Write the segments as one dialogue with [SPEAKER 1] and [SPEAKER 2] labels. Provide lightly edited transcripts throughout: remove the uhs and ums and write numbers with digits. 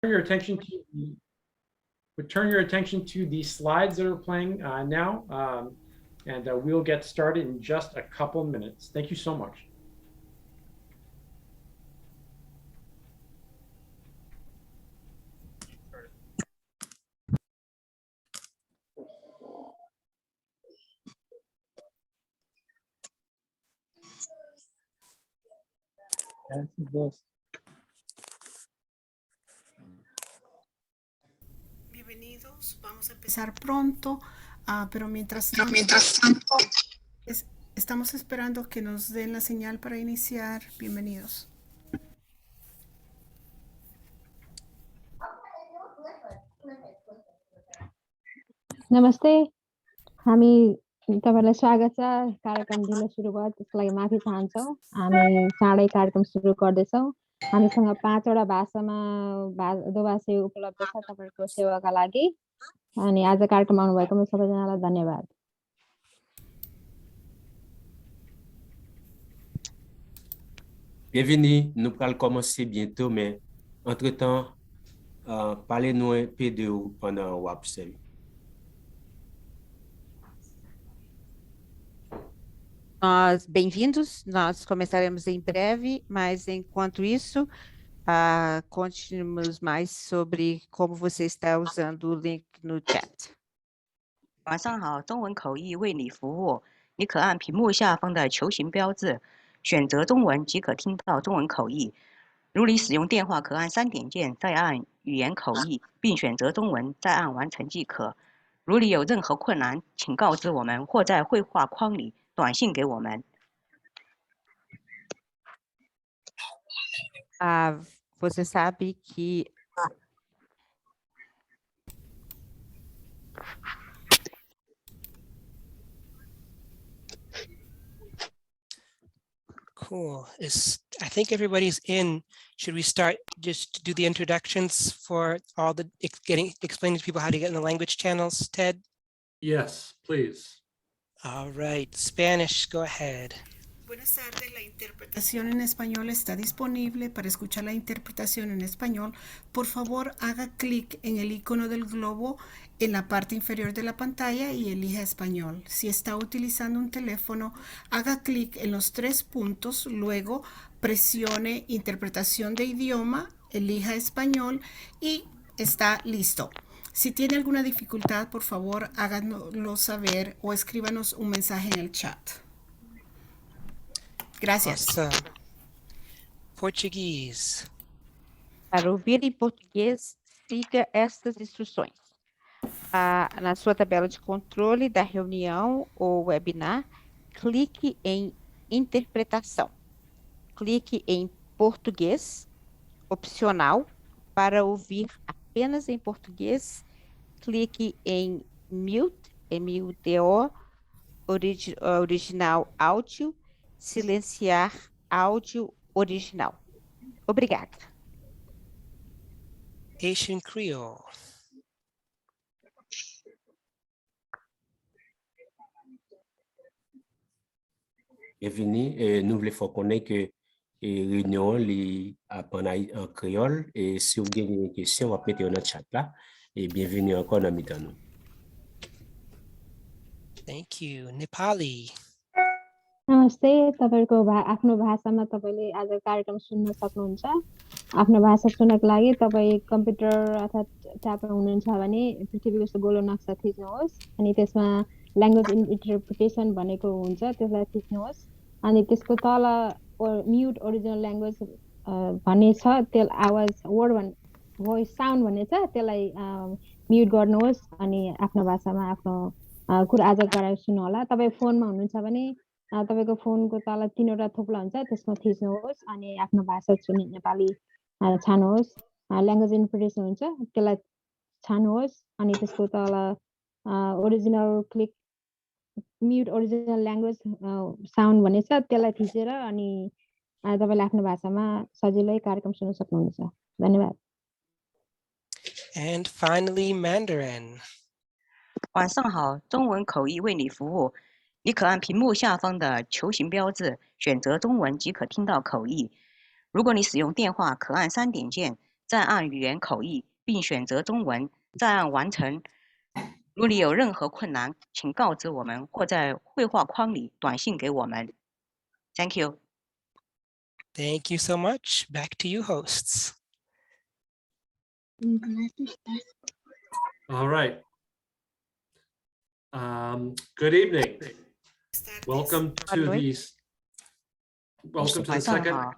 [SPEAKER 1] your attention to the, would turn your attention to the slides that are playing now, and we'll get started in just a couple minutes. Thank you so much.
[SPEAKER 2] Bienvenidos, vamos a empezar pronto, pero mientras tanto, estamos esperando que nos den la señal para iniciar. Bienvenidos.
[SPEAKER 3] नमस्ते हामी तपाईलाई स्वागत छ कार्यक्रम ढिलो सुरु भयो त्यसको लागि माफी चाहन्छौँ हामी चाँडै कार्यक्रम सुरु गर्दैछौँ हामीसँग 5 वटा भाषामा दोभाषी उपलब्ध छ तपाईको सेवाका लागि अनि आज कार्यक्रम आउनु भएकोमा सबैजनालाई धन्यवाद
[SPEAKER 4] Bienvenue, nous allons commencer bientôt, mais entre-temps, parlez-nous un peu de vous pendant WAPSEL.
[SPEAKER 5] Bem-vindos, nós começaremos em breve, mas enquanto isso, continuemos mais sobre como você está usando o link no chat.
[SPEAKER 6] 晚上好，中文口译为你服务。你可按屏幕下方的球形标志，选择中文即可听到中文口译。如你使用电话，可按3点键，再按语言口译，并选择中文，再按完成即可。如你有任何困难，请告知我们，或在会话框里短信给我们。
[SPEAKER 5] Você sabe que
[SPEAKER 7] Cool. I think everybody's in. Should we start just to do the introductions for all the explaining to people how to get in the language channels, Ted?
[SPEAKER 1] Yes, please.
[SPEAKER 7] All right, Spanish, go ahead.
[SPEAKER 2] Buenas tardes, la interpretación en español está disponible. Para escuchar la interpretación en español, por favor haga clic en el icono del globo en la parte inferior de la pantalla y elija español. Si está utilizando un teléfono, haga clic en los 3 puntos, luego presione interpretación de idioma, elija español y está listo. Si tiene alguna dificultad, por favor háganoslo saber o escríbanos un mensaje en el chat. Gracias.
[SPEAKER 7] Awesome. Portuguese.
[SPEAKER 5] para ouvir em português, siga estas instruções. Na sua tabela de controle da reunião ou webinar, clique em interpretação. Clique em português, opcional, para ouvir apenas em português. Clique em mute, M-U-T-O, original áudio, silenciar áudio original. Obrigada.
[SPEAKER 7] Asian Creole.
[SPEAKER 4] Bienvenue. Nous voulons connaître que réunion en créole et si vous avez des questions, on va mettre dans le chat là. Et bienvenue encore dans nous.
[SPEAKER 7] Thank you. Nepali.
[SPEAKER 3] नमस्ते तपाईको आफ्नो भाषामा तपाईले आज कार्यक्रम सुन्न सक्नुहुन्छ आफ्नो भाषा सुन्नको लागि तपाई कम्प्युटर अथवा ट्याबमा हुनुहुन्छ भने पृथ्वीको जस्तो गोलो नक्सा थिच्नुहोस् अनि त्यसमा ल्याङ्ग्वेज इन्टरप्रिटेसन भनेको हुन्छ त्यसलाई थिच्नुहोस् अनि त्यसको तल म्युट ओरिजिनल ल्याङ्ग्वेज भन्ने छ त्यो आवाज वर्ड भोइस साउन्ड भन्ने छ त्यसलाई म्युट गर्नुहोस् अनि आफ्नो भाषामा आफ्नो कुरा आज गराइ सुन्नु होला तपाई फोनमा हुनुहुन्छ भने तपाईको फोनको तल 3 वटा थोप्ला हुन्छ त्यसमा थिच्नुहोस् अनि आफ्नो भाषा चुनि नेपाली छान्नुहोस् ल्याङ्ग्वेज इन्टरप्रिटेसन हुन्छ त्यसलाई छान्नुहोस् अनि त्यसको तल original click mute original language sound भन्ने छ त्यसलाई थिचेर अनि तपाईले आफ्नो भाषामा सजिलै कार्यक्रम सुन्न सक्नुहुन्छ धन्यवाद
[SPEAKER 7] And finally, Mandarin.
[SPEAKER 6] 晚上好，中文口译为你服务。你可按屏幕下方的球形标志选择中文即可听到口译。如果你使用电话，可按3点键，再按语言口译，并选择中文，再按完成。如你有任何困难，请告知我们或在绘画框里短信给我们。Thank you.
[SPEAKER 7] Thank you so much. Back to you, hosts.
[SPEAKER 8] All right. Good evening. Welcome to the
[SPEAKER 6] 晚上
[SPEAKER 8] second
[SPEAKER 6] 好，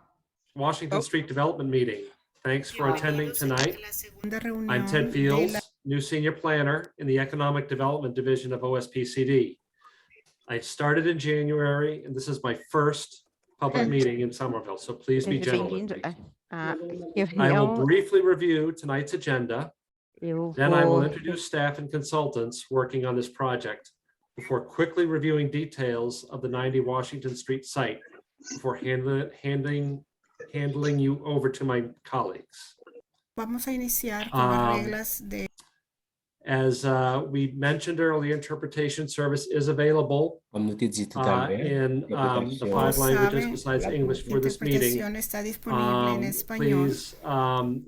[SPEAKER 8] Washington Street Development Meeting. Thanks for attending tonight. I'm Ted Fields, new senior planner in the Economic Development Division of OSPCD. I started in January, and this is my first public meeting in Somerville, so please be gentle with me. I will briefly review tonight's agenda. Then I will introduce staff and consultants working on this project before quickly reviewing details of the 90 Washington Street site before handling you over to my colleagues.
[SPEAKER 2] Vamos a iniciar con las reglas de
[SPEAKER 8] As we mentioned earlier, interpretation service is available
[SPEAKER 4] Comme nous t'ai dit tout à l'heure,
[SPEAKER 8] in the 5 languages besides English for this meeting.
[SPEAKER 2] interpretación está disponible en español.
[SPEAKER 8] Please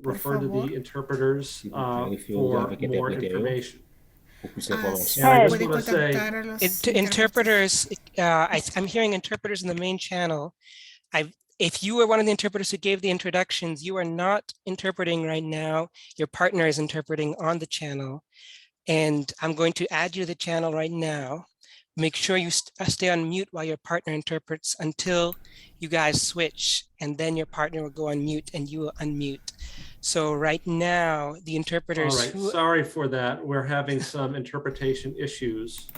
[SPEAKER 8] refer to the interpreters for more information.
[SPEAKER 4] pour plus
[SPEAKER 8] And
[SPEAKER 4] d'informations.
[SPEAKER 8] I just
[SPEAKER 2] Puede
[SPEAKER 8] want to say,
[SPEAKER 2] contactar a los
[SPEAKER 7] Interpreters, I'm hearing interpreters in the main channel. If you were one of the interpreters who gave the introductions, you are not interpreting right now. Your partner is interpreting on the channel. And I'm going to add you to the channel right now. Make sure you stay on mute while your partner interprets until you guys switch, and then your partner will go on mute and you will unmute. So right now, the interpreters
[SPEAKER 8] all right, sorry for that. We're having some interpretation issues.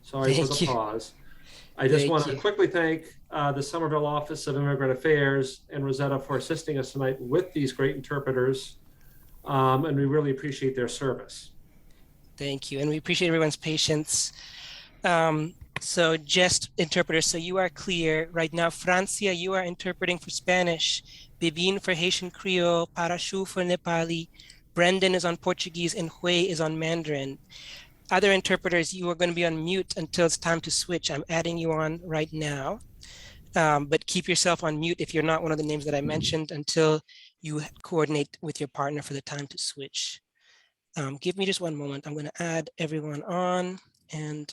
[SPEAKER 8] Sorry for the pause. I just want to quickly thank the Somerville Office of Immigrant Affairs and Rosetta for assisting us tonight with these great interpreters. And we really appreciate their service.
[SPEAKER 7] Thank you. And we appreciate everyone's patience. So just interpreters, so you are clear. Right now, Francia, you are interpreting for Spanish, Bibin for Haitian Creole, Parashu for Nepali, Brendan is on Portuguese, and Hui is on Mandarin. Other interpreters, you are going to be on mute until it's time to switch. I'm adding you on right now, but keep yourself on mute if you're not one of the names that I mentioned until you coordinate with your partner for the time to switch. Give me just one moment. I'm going to add everyone on and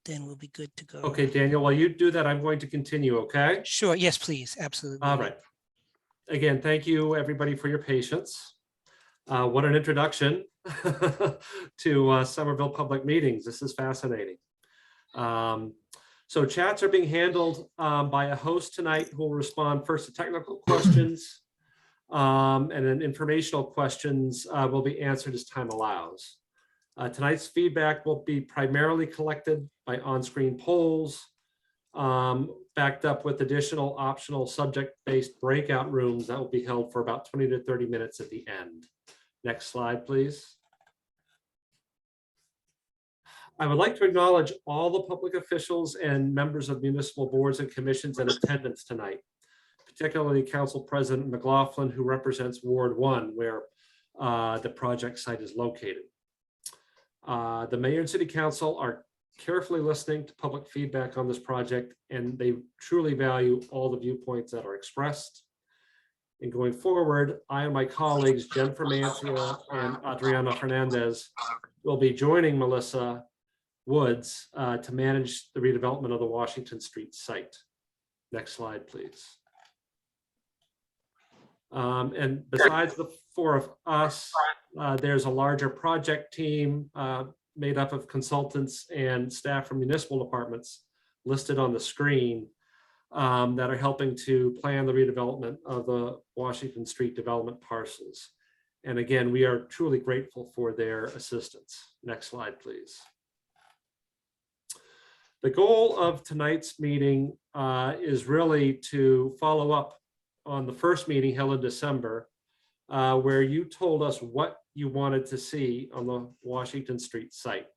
[SPEAKER 7] then we'll be good to go.
[SPEAKER 8] Okay, Daniel, while you do that, I'm going to continue, okay?
[SPEAKER 7] Sure. Yes, please. Absolutely.
[SPEAKER 8] All right. Again, thank you everybody for your patience. What an introduction to Somerville public meetings. This is fascinating. So chats are being handled by a host tonight who will respond first to technical questions and then informational questions will be answered as time allows. Tonight's feedback will be primarily collected by on-screen polls, backed up with additional optional subject-based breakout rooms that will be held for about 20 to 30 minutes at the end. Next slide, please. I would like to acknowledge all the public officials and members of municipal boards and commissions in attendance tonight, particularly Council President McLaughlin, who represents Ward 1, where the project site is located. The Mayor and City Council are carefully listening to public feedback on this project, and they truly value all the viewpoints that are expressed. And going forward, I and my colleagues, Jennifer Mancia and Adriana Fernandez, will be joining Melissa Woods to manage the redevelopment of the Washington Street site. Next slide, please. And besides the four of us, there's a larger project team made up of consultants and staff from municipal departments listed on the screen that are helping to plan the redevelopment of the Washington Street development parcels. And again, we are truly grateful for their assistance. Next slide, please. The goal of tonight's meeting is really to follow up on the first meeting held in December, where you told us what you wanted to see on the Washington Street site.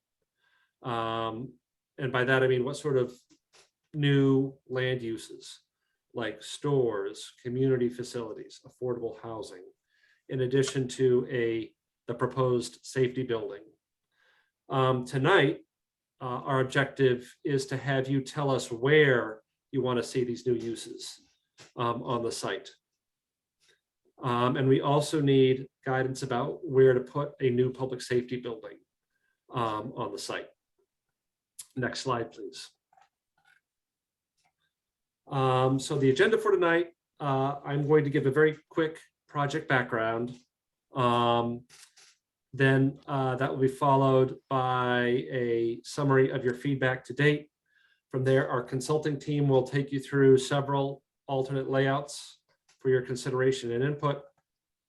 [SPEAKER 8] And by that, I mean, what sort of new land uses like stores, community facilities, affordable housing, in addition to the proposed safety building. Tonight, our objective is to have you tell us where you want to see these new uses on the site. And we also need guidance about where to put a new public safety building on the site. Next slide, please. So the agenda for tonight, I'm going to give a very quick project background. Then that will be followed by a summary of your feedback to date. From there, our consulting team will take you through several alternate layouts for your consideration and input.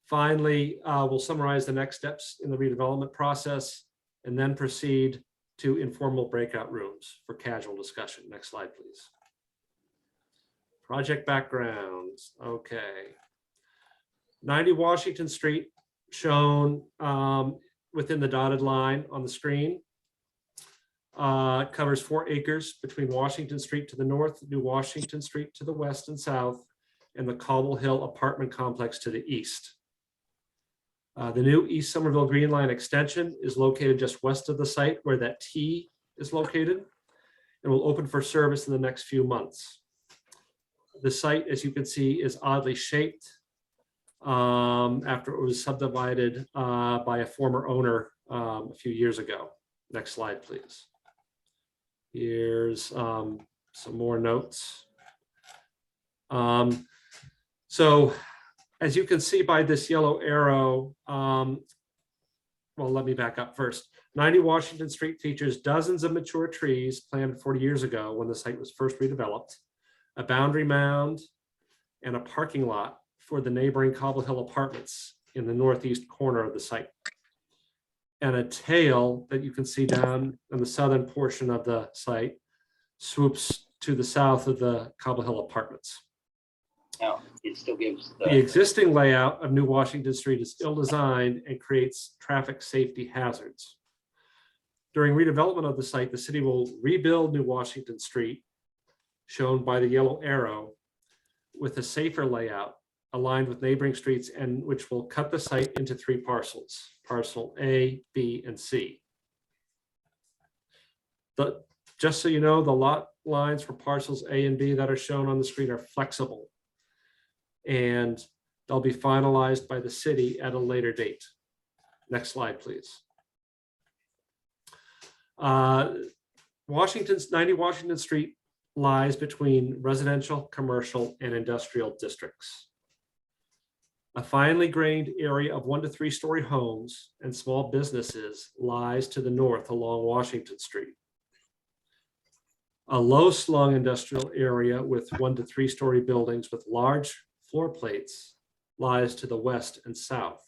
[SPEAKER 8] Finally, we'll summarize the next steps in the redevelopment process and then proceed to informal breakout rooms for casual discussion. Next slide, please. Project backgrounds. Okay. 90 Washington Street, shown within the dotted line on the screen. Covers 4 acres between Washington Street to the north, New Washington Street to the west and south, and the Cobble Hill apartment complex to the east. The new East Somerville Green Line extension is located just west of the site where that T is located and will open for service in the next few months. The site, as you can see, is oddly shaped after it was subdivided by a former owner a few years ago. Next slide, please. Here's some more notes. So as you can see by this yellow arrow, well, let me back up first. 90 Washington Street features dozens of mature trees planted 40 years ago when the site was first redeveloped, a boundary mound, and a parking lot for the neighboring Cobble Hill apartments in the northeast corner of the site, and a tail that you can see down in the southern portion of the site swoops to the south of the Cobble Hill apartments.
[SPEAKER 9] Now, it still gives
[SPEAKER 8] the existing layout of New Washington Street is ill-designed and creates traffic safety hazards. During redevelopment of the site, the city will rebuild New Washington Street, shown by the yellow arrow, with a safer layout aligned with neighboring streets, and which will cut the site into 3 parcels, parcel A, B, and C. Just so you know, the lot lines for parcels A and B that are shown on the screen are flexible, and they'll be finalized by the city at a later date. Next slide, please. 90 Washington Street lies between residential, commercial, and industrial districts. A finely grained area of 1 to 3 story homes and small businesses lies to the north along Washington Street. A low slung industrial area with 1 to 3 story buildings with large floor plates lies to the west and south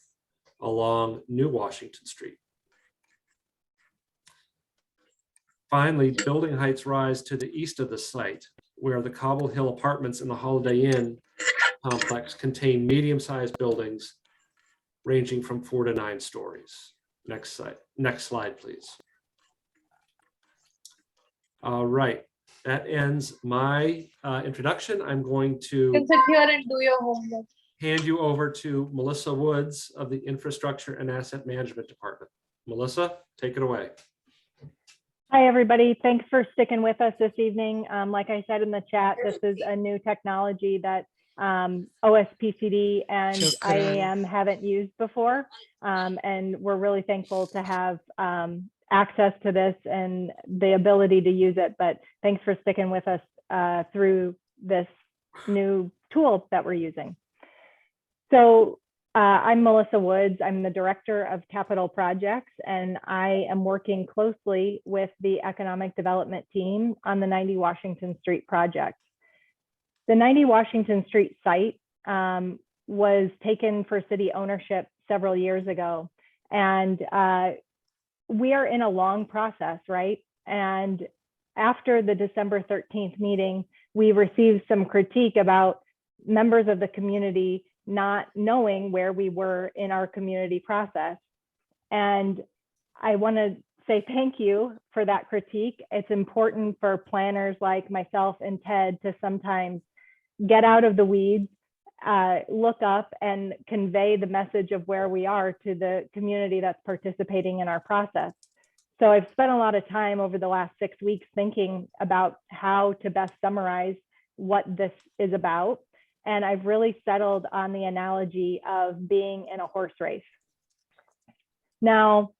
[SPEAKER 8] along New Washington Street. Finally, building heights rise to the east of the site, where the Cobble Hill apartments in the Holiday Inn complex contain medium-sized buildings ranging from 4 to 9 stories. Next slide, please. All right, that ends my introduction. I'm going to
[SPEAKER 10] sit here and do your homework.
[SPEAKER 8] Hand you over to Melissa Woods of the Infrastructure and Asset Management Department. Melissa, take it away.
[SPEAKER 11] Hi, everybody. Thanks for sticking with us this evening. Like I said in the chat, this is a new technology that OSPCD and IAM haven't used before. And we're really thankful to have access to this and the ability to use it. But thanks for sticking with us through this new tool that we're using. So I'm Melissa Woods. I'm the Director of Capital Projects, and I am working closely with the Economic Development team on the 90 Washington Street project. The 90 Washington Street site was taken for city ownership several years ago, and we are in a long process, right? And after the December 13th meeting, we received some critique about members of the community not knowing where we were in our community process. And I want to say thank you for that critique. It's important for planners like myself and Ted to sometimes get out of the weeds, look up and convey the message of where we are to the community that's participating in our process. So I've spent a lot of time over the last 6 weeks thinking about how to best summarize what this is about. And I've really settled on the analogy of being in a horse race. Now,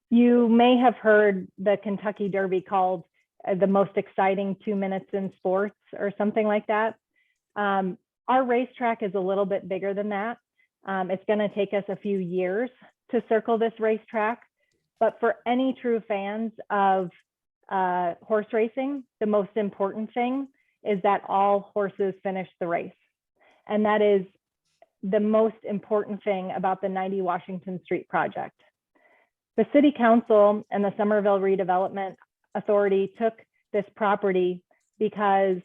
[SPEAKER 11] you may have heard the Kentucky Derby called the most exciting 2 minutes in sports or something like that. Our racetrack is a little bit bigger than that. It's going to take us a few years to circle this racetrack, but for any true fans of horse racing, the most important thing is that all horses finish the race. And that is the most important thing about the 90 Washington Street project. The City Council and the Somerville Redevelopment Authority took this property because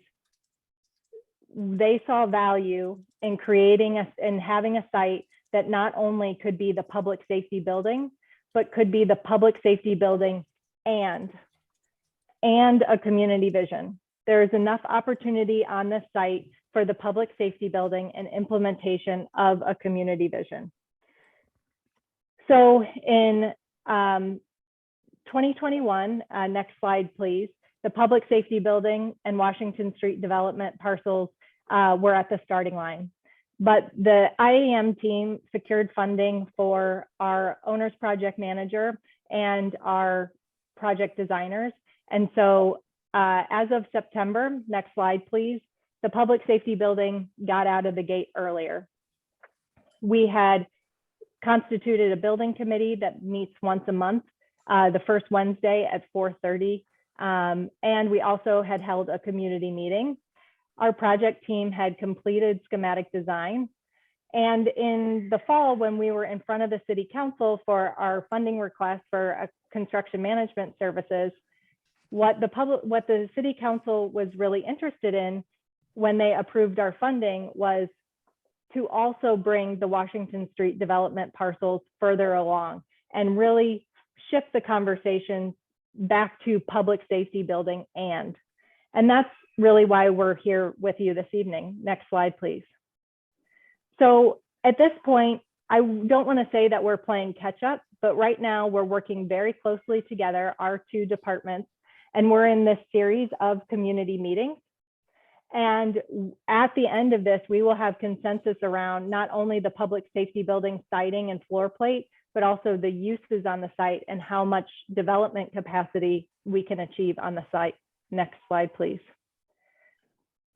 [SPEAKER 11] they saw value in creating and having a site that not only could be the public safety building, but could be the public safety building and a community vision. There is enough opportunity on this site for the public safety building and implementation of a community vision. So in 2021, next slide, please, the public safety building and Washington Street development parcels were at the starting line. But the IAM team secured funding for our owner's project manager and our project designers. And so as of September, next slide, please, the public safety building got out of the gate earlier. We had constituted a building committee that meets once a month, the first Wednesday at 4:30. And we also had held a community meeting. Our project team had completed schematic design. And in the fall, when we were in front of the City Council for our funding request for construction management services, what the City Council was really interested in when they approved our funding was to also bring the Washington Street development parcels further along and really shift the conversation back to public safety building and that's really why we're here with you this evening. Next slide, please. So at this point, I don't want to say that we're playing catch up, but right now we're working very closely together, our two departments, and we're in this series of community meetings. And at the end of this, we will have consensus around not only the public safety building siding and floor plate, but also the uses on the site and how much development capacity we can achieve on the site. Next slide, please.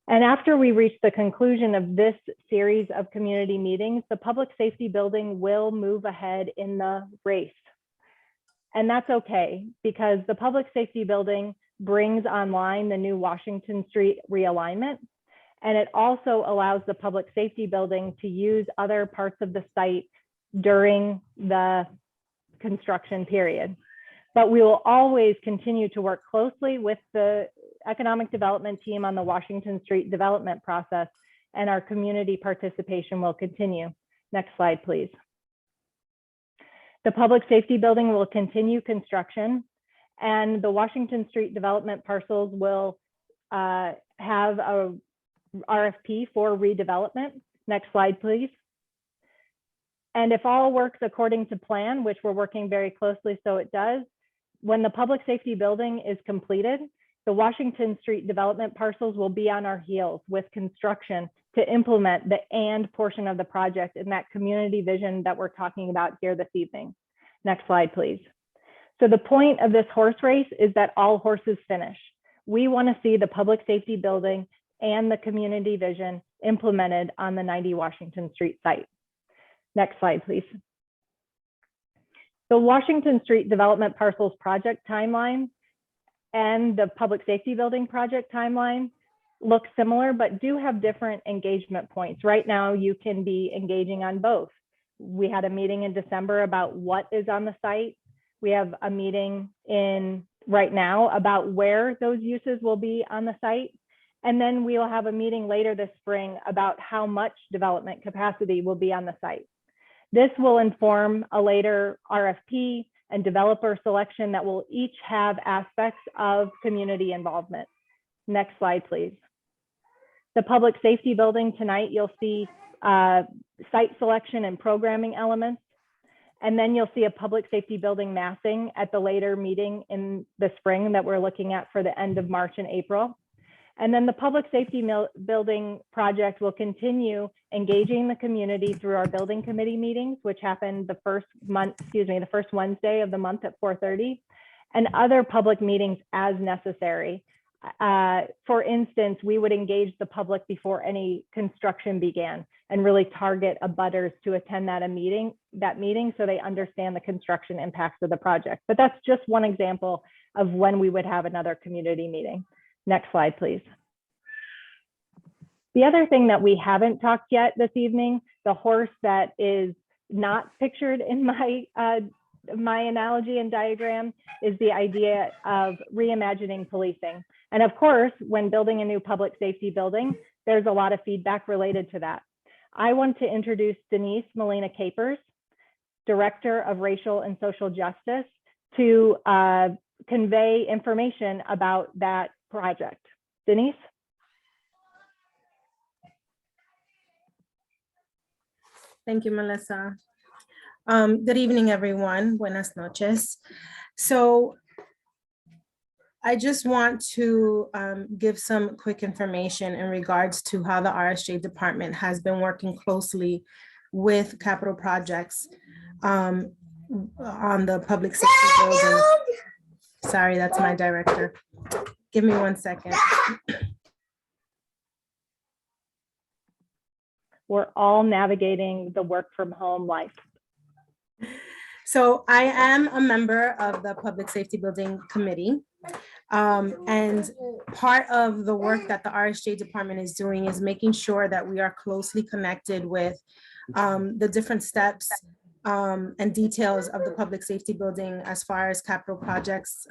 [SPEAKER 11] And after we reach the conclusion of this series of community meetings, the public safety building will move ahead in the race. And that's okay, because the public safety building brings online the new Washington Street realignment. And it also allows the public safety building to use other parts of the site during the construction period. But we will always continue to work closely with the economic development team on the Washington Street development process, and our community participation will continue. Next slide, please. The public safety building will continue construction, and the Washington Street development parcels will have a RFP for redevelopment. Next slide, please. And if all works according to plan, which we're working very closely so it does, when the public safety building is completed, the Washington Street development parcels will be on our heels with construction to implement the and portion of the project in that community vision that we're talking about here this evening. Next slide, please. So the point of this horse race is that all horses finish. We want to see the public safety building and the community vision implemented on the 90 Washington Street site. Next slide, please. The Washington Street development parcels project timeline and the public safety building project timeline look similar, but do have different engagement points. Right now, you can be engaging on both. We had a meeting in December about what is on the site. We have a meeting right now about where those uses will be on the site. And then we will have a meeting later this spring about how much development capacity will be on the site. This will inform a later RFP and developer selection that will each have aspects of community involvement. Next slide, please. The public safety building tonight, you'll see site selection and programming elements. And then you'll see a public safety building massing at the later meeting in the spring that we're looking at for the end of March and April. And then the public safety building project will continue engaging the community through our building committee meetings, which happen the first Wednesday of the month at 4:30, and other public meetings as necessary. For instance, we would engage the public before any construction began and really target abutters to attend that meeting so they understand the construction impacts of the project. But that's just one example of when we would have another community meeting. Next slide, please. The other thing that we haven't talked yet this evening, the horse that is not pictured in my analogy and diagram, is the idea of reimagining policing. And of course, when building a new public safety building, there's a lot of feedback related to that. I want to introduce Denise Molina Capers, Director of Racial and Social Justice, to convey information about that project. Denise?
[SPEAKER 12] Thank you, Melissa. Good evening, everyone. Buenas noches. So I just want to give some quick information in regards to how the RSJ department has been working closely with capital projects on the public safety building. Sorry, that's my director. Give me 1 second.
[SPEAKER 11] We're all navigating the work from home life.
[SPEAKER 12] So I am a member of the Public Safety Building Committee. And part of the work that the RSJ department is doing is making sure that we are closely connected with the different steps and details of the public safety building as far as capital projects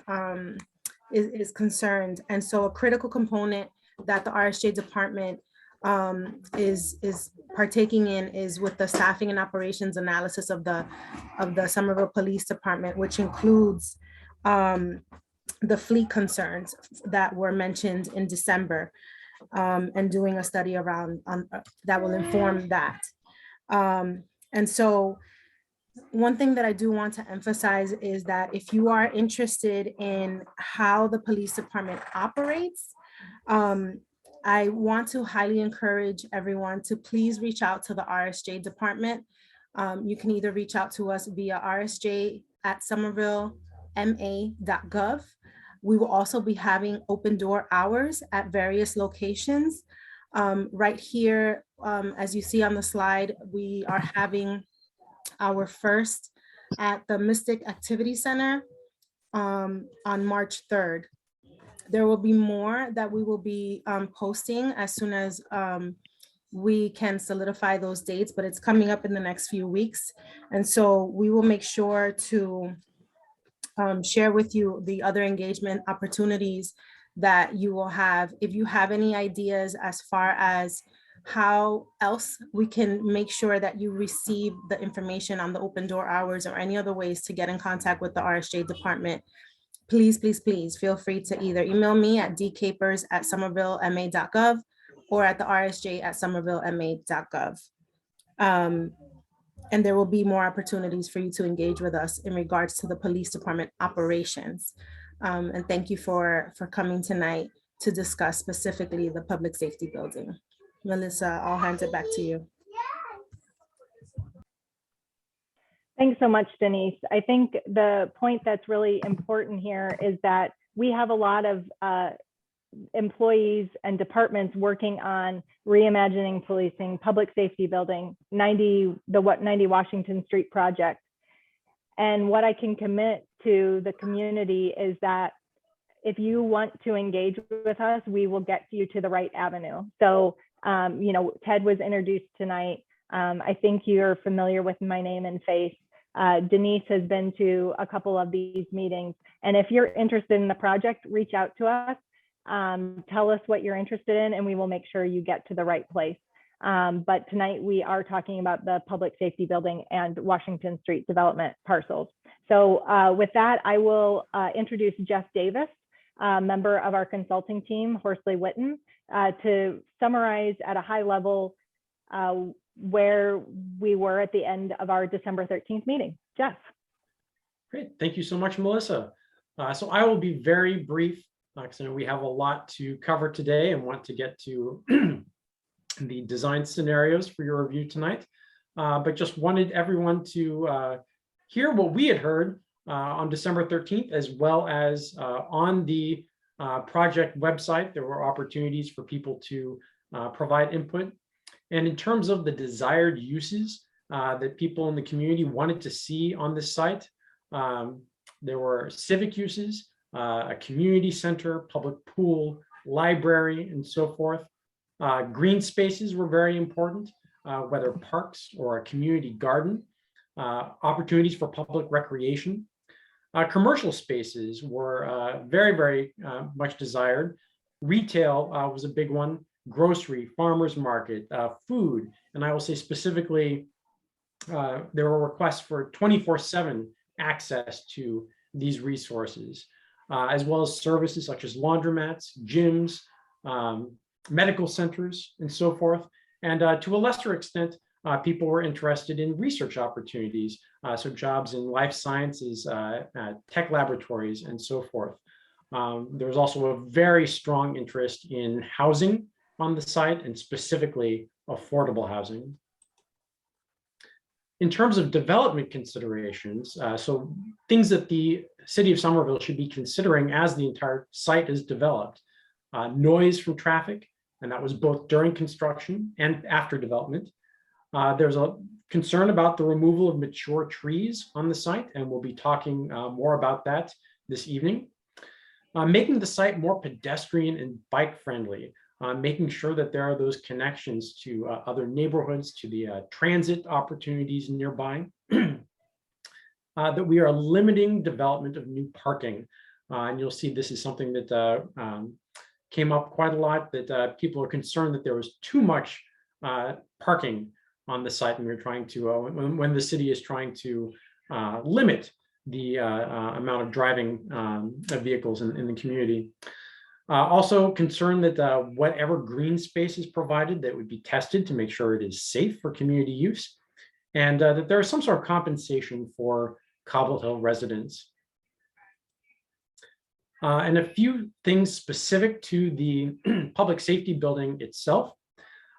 [SPEAKER 12] is concerned. And so a critical component that the RSJ department is partaking in is with the staffing and operations analysis of the Somerville Police Department, which includes the fleet concerns that were mentioned in December, and doing a study around that will inform that. And so one thing that I do want to emphasize is that if you are interested in how the police department operates, I want to highly encourage everyone to please reach out to the RSJ department. You can either reach out to us via rsj@somervillema.gov. We will also be having open door hours at various locations. Right here, as you see on the slide, we are having our first at the Mystic Activity Center on March 3rd. There will be more that we will be posting as soon as we can solidify those dates, but it's coming up in the next few weeks. And so we will make sure to share with you the other engagement opportunities that you will have. If you have any ideas as far as how else we can make sure that you receive the information on the open door hours or any other ways to get in contact with the RSJ department, please, please, please feel free to either email me at dcapers@somervillema.gov or at the rsj@somervillema.gov. And there will be more opportunities for you to engage with us in regards to the police department operations. And thank you for coming tonight to discuss specifically the public safety building. Melissa, I'll hand it back to you.
[SPEAKER 11] Thanks so much, Denise. I think the point that's really important here is that we have a lot of employees and departments working on reimagining policing, public safety building, 90 Washington Street project. And what I can commit to the community is that if you want to engage with us, we will get you to the right avenue. So, Ted was introduced tonight. I think you're familiar with my name and face. Denise has been to a couple of these meetings. And if you're interested in the project, reach out to us. Tell us what you're interested in, and we will make sure you get to the right place. But tonight we are talking about the public safety building and Washington Street development parcels. So with that, I will introduce Jeff Davis, member of our consulting team, Horsley Witten, to summarize at a high level where we were at the end of our December 13th meeting. Jeff.
[SPEAKER 1] Great, thank you so much, Melissa. So I will be very brief So we have a lot to cover today and want to get to the design scenarios for your review tonight. But just wanted everyone to hear what we had heard on December 13th, as well as on the project website. There were opportunities for people to provide input. And in terms of the desired uses that people in the community wanted to see on this site, there were civic uses, a community center, public pool, library, and so forth. Green spaces were very important, whether parks or a community garden, opportunities for public recreation. Commercial spaces were very, very much desired. Retail was a big one, grocery, farmers market, food, and I will say specifically, there were requests for 24/7 access to these resources, as well as services such as laundromats, gyms, medical centers, and so forth. And to a lesser extent, people were interested in research opportunities, so jobs in life sciences, tech laboratories, and so forth. There was also a very strong interest in housing on the site, and specifically affordable housing. In terms of development considerations, so things that the city of Somerville should be considering as the entire site is developed, noise from traffic, and that was both during construction and after development. There's a concern about the removal of mature trees on the site, and we'll be talking more about that this evening. Making the site more pedestrian and bike friendly, making sure that there are those connections to other neighborhoods, to the transit opportunities nearby, that we are limiting development of new parking. And you'll see this is something that came up quite a lot, that people are concerned that there was too much parking on the site, and we're trying to, when the city is trying to limit the amount of driving of vehicles in the community. Also concerned that whatever green space is provided, that would be tested to make sure it is safe for community use, and that there is some sort of compensation for Cobble Hill residents. And a few things specific to the public safety building itself.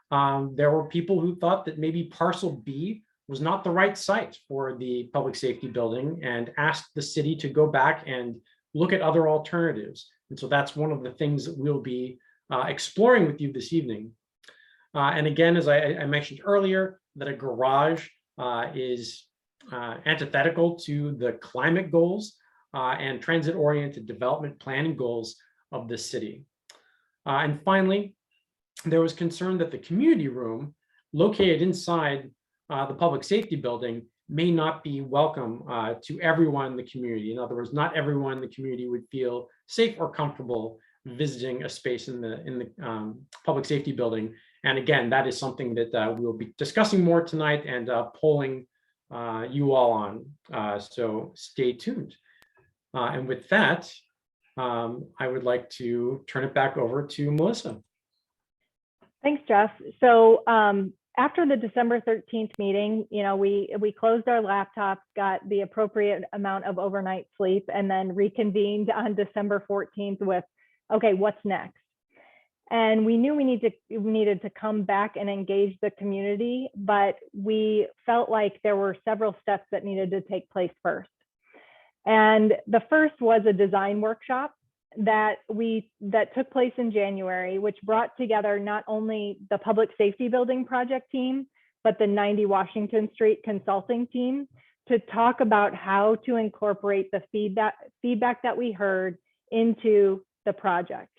[SPEAKER 1] There were people who thought that maybe Parcel B was not the right site for the public safety building, and asked the city to go back and look at other alternatives. And so that's one of the things that we'll be exploring with you this evening. And again, as I mentioned earlier, that a garage is antithetical to the climate goals and transit-oriented development planning goals of the city. And finally, there was concern that the community room located inside the public safety building may not be welcome to everyone in the community. In other words, not everyone in the community would feel safe or comfortable visiting a space in the public safety building. And again, that is something that we'll be discussing more tonight and polling you all on. So stay tuned. And with that, I would like to turn it back over to Melissa.
[SPEAKER 11] Thanks, Jeff. So after the December 13th meeting, we closed our laptops, got the appropriate amount of overnight sleep, and then reconvened on December 14th with, okay, what's next? And we knew we needed to come back and engage the community, but we felt like there were several steps that needed to take place first. And the first was a design workshop that took place in January, which brought together not only the public safety building project team, but the 90 Washington Street consulting team to talk about how to incorporate the feedback that we heard into the project.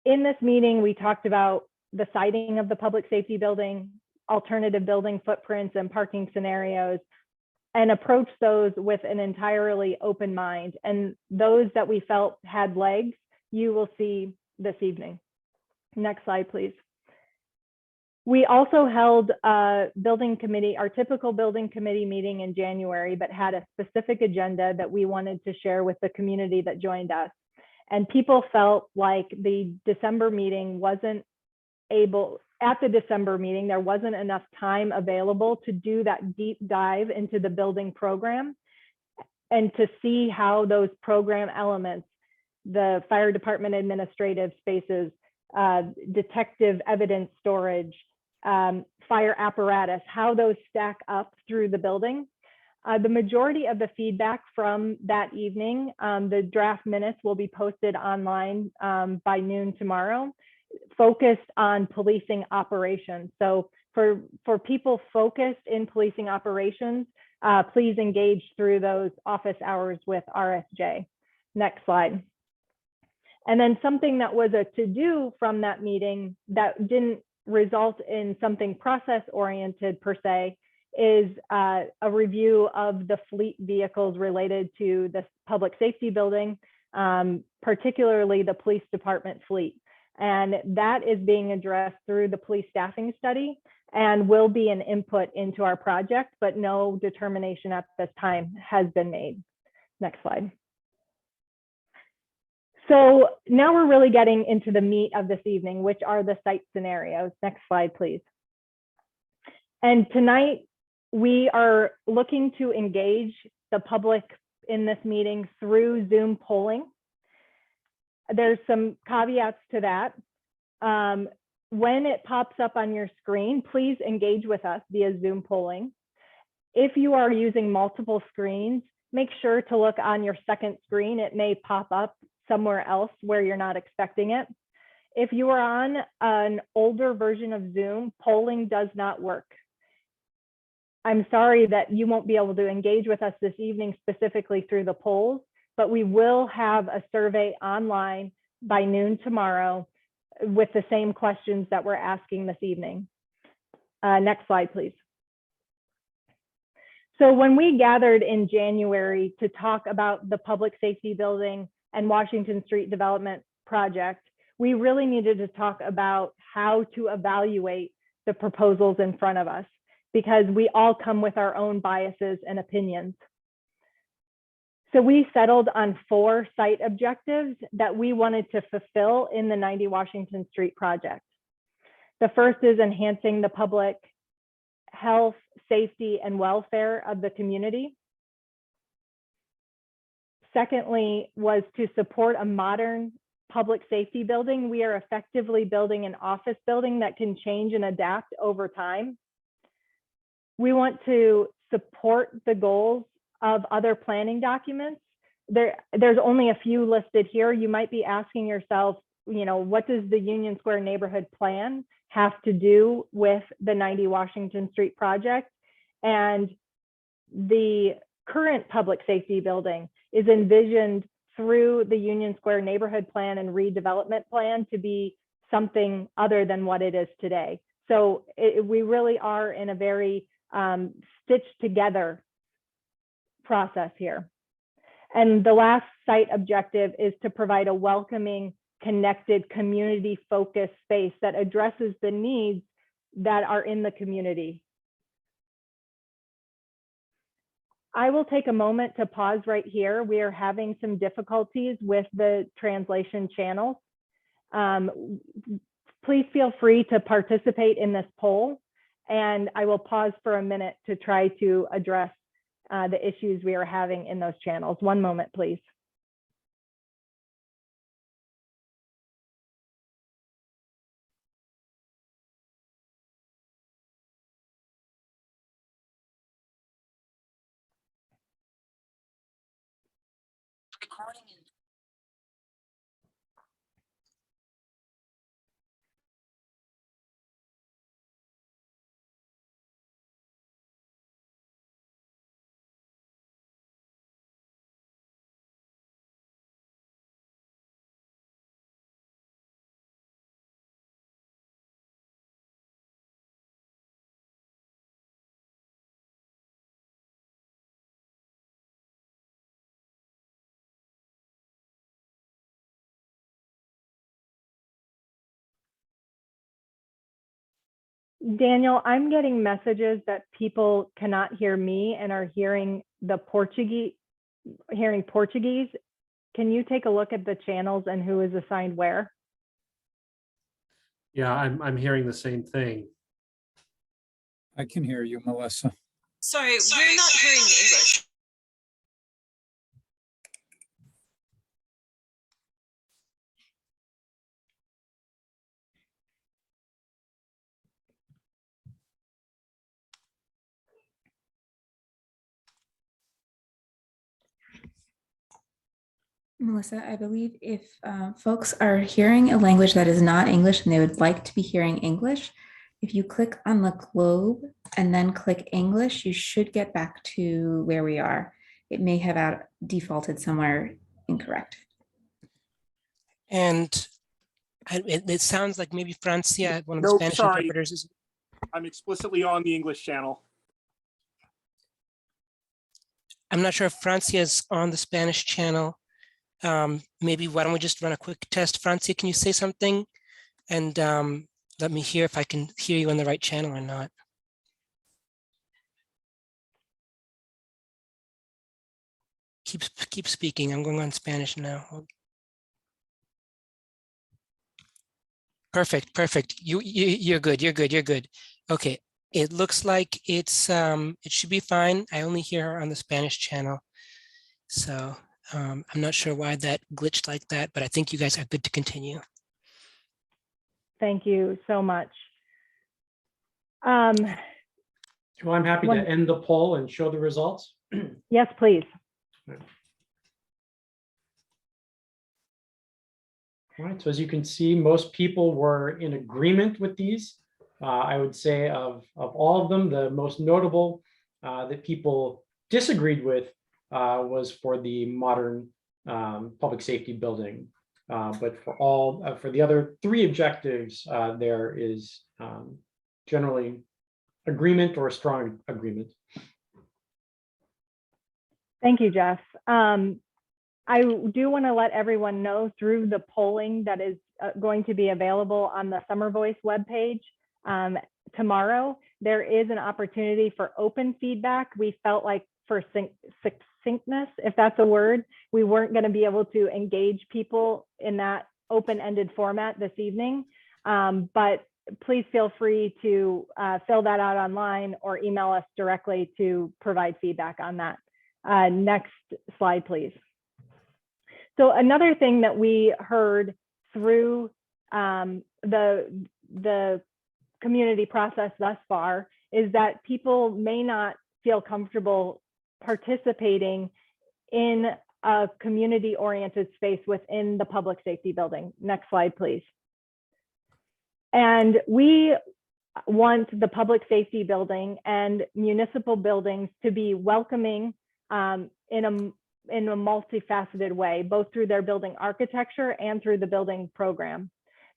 [SPEAKER 11] In this meeting, we talked about the siting of the public safety building, alternative building footprints and parking scenarios, and approach those with an entirely open mind. And those that we felt had legs, you will see this evening. Next slide, please. We also held a building committee, our typical building committee meeting in January, but had a specific agenda that we wanted to share with the community that joined us. And people felt like the December meeting wasn't able, at the December meeting, there wasn't enough time available to do that deep dive into the building program and to see how those program elements the fire department administrative spaces, detective evidence storage, fire apparatus, how those stack up through the building. The majority of the feedback from that evening, the draft minutes will be posted online by noon tomorrow, focused on policing operations. So for people focused in policing operations, please engage through those office hours with RSJ. Next slide. And then something that was a to-do from that meeting that didn't result in something process-oriented per se is a review of the fleet vehicles related to the public safety building, particularly the police department fleet. And that is being addressed through the police staffing study and will be an input into our project, but no determination at this time has been made. Next slide. So now we're really getting into the meat of this evening, which are the site scenarios. Next slide, please. And tonight, we are looking to engage the public in this meeting through Zoom polling. There's some caveats to that. When it pops up on your screen, please engage with us via Zoom polling. If you are using multiple screens, make sure to look on your second screen. It may pop up somewhere else where you're not expecting it. If you are on an older version of Zoom, polling does not work. I'm sorry that you won't be able to engage with us this evening specifically through the polls, but we will have a survey online by noon tomorrow with the same questions that we're asking this evening. Next slide, please. So when we gathered in January to talk about the public safety building and Washington Street development project, we really needed to talk about how to evaluate the proposals in front of us, because we all come with our own biases and opinions. So we settled on 4 site objectives that we wanted to fulfill in the 90 Washington Street project. The first is enhancing the public health, safety, and welfare of the community. Secondly, was to support a modern public safety building. We are effectively building an office building that can change and adapt over time. We want to support the goals of other planning documents. There's only a few listed here. You might be asking yourself, you know, what does the Union Square neighborhood plan have to do with the 90 Washington Street project? And the current public safety building is envisioned through the Union Square neighborhood plan and redevelopment plan to be something other than what it is today. So we really are in a very stitched together process here. And the last site objective is to provide a welcoming, connected, community-focused space that addresses the needs that are in the community. I will take a moment to pause right here. We are having some difficulties with the translation channels. Please feel free to participate in this poll, and I will pause for a minute to try to address the issues we are having in those channels. One moment, please. Daniel, I'm getting messages that people cannot hear me and are hearing the Portuguese. Can you take a look at the channels and who is assigned where?
[SPEAKER 8] Yeah, I'm hearing the same thing.
[SPEAKER 13] I can hear you, Melissa.
[SPEAKER 14] Sorry, we're not hearing English.
[SPEAKER 15] Melissa, I believe if folks are hearing a language that is not English and they would like to be hearing English, if you click on the globe and then click English, you should get back to where we are. It may have defaulted somewhere incorrect.
[SPEAKER 7] And it sounds like maybe Francia, one of the
[SPEAKER 16] Nope,
[SPEAKER 7] Spanish
[SPEAKER 16] sorry.
[SPEAKER 7] interpreters, is.
[SPEAKER 16] I'm explicitly on the English channel.
[SPEAKER 7] I'm not sure if Francia is on the Spanish channel. Maybe why don't we just run a quick test? Francia, can you say something? And let me hear if I can hear you on the right channel or not. Keep speaking. I'm going on Spanish now. Perfect. You're good. You're good. Okay. It looks like it should be fine. I only hear her on the Spanish channel. So I'm not sure why that glitched like that, but I think you guys are good to continue.
[SPEAKER 11] Thank you so much.
[SPEAKER 1] Well, I'm happy to end the poll and show the results.
[SPEAKER 11] Yes, please.
[SPEAKER 1] All right, so as you can see, most people were in agreement with these. I would say of all of them, the most notable that people disagreed with was for the modern public safety building. But for the other three objectives, there is generally agreement or strong agreement.
[SPEAKER 11] Thank you, Jeff. I do want to let everyone know through the polling that is going to be available on the Summer Voice webpage tomorrow, there is an opportunity for open feedback. We felt like for succinctness, if that's a word, we weren't going to be able to engage people in that open-ended format this evening. But please feel free to fill that out online or email us directly to provide feedback on that. Next slide, please. So another thing that we heard through the community process thus far is that people may not feel comfortable participating in a community-oriented space within the public safety building. Next slide, please. And we want the public safety building and municipal buildings to be welcoming in a multifaceted way, both through their building architecture and through the building program.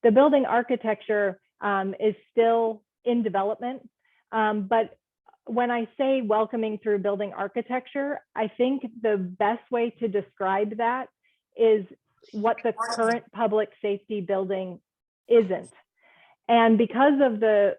[SPEAKER 11] The building architecture is still in development, but when I say welcoming through building architecture, I think the best way to describe that is what the current public safety building isn't. And because of the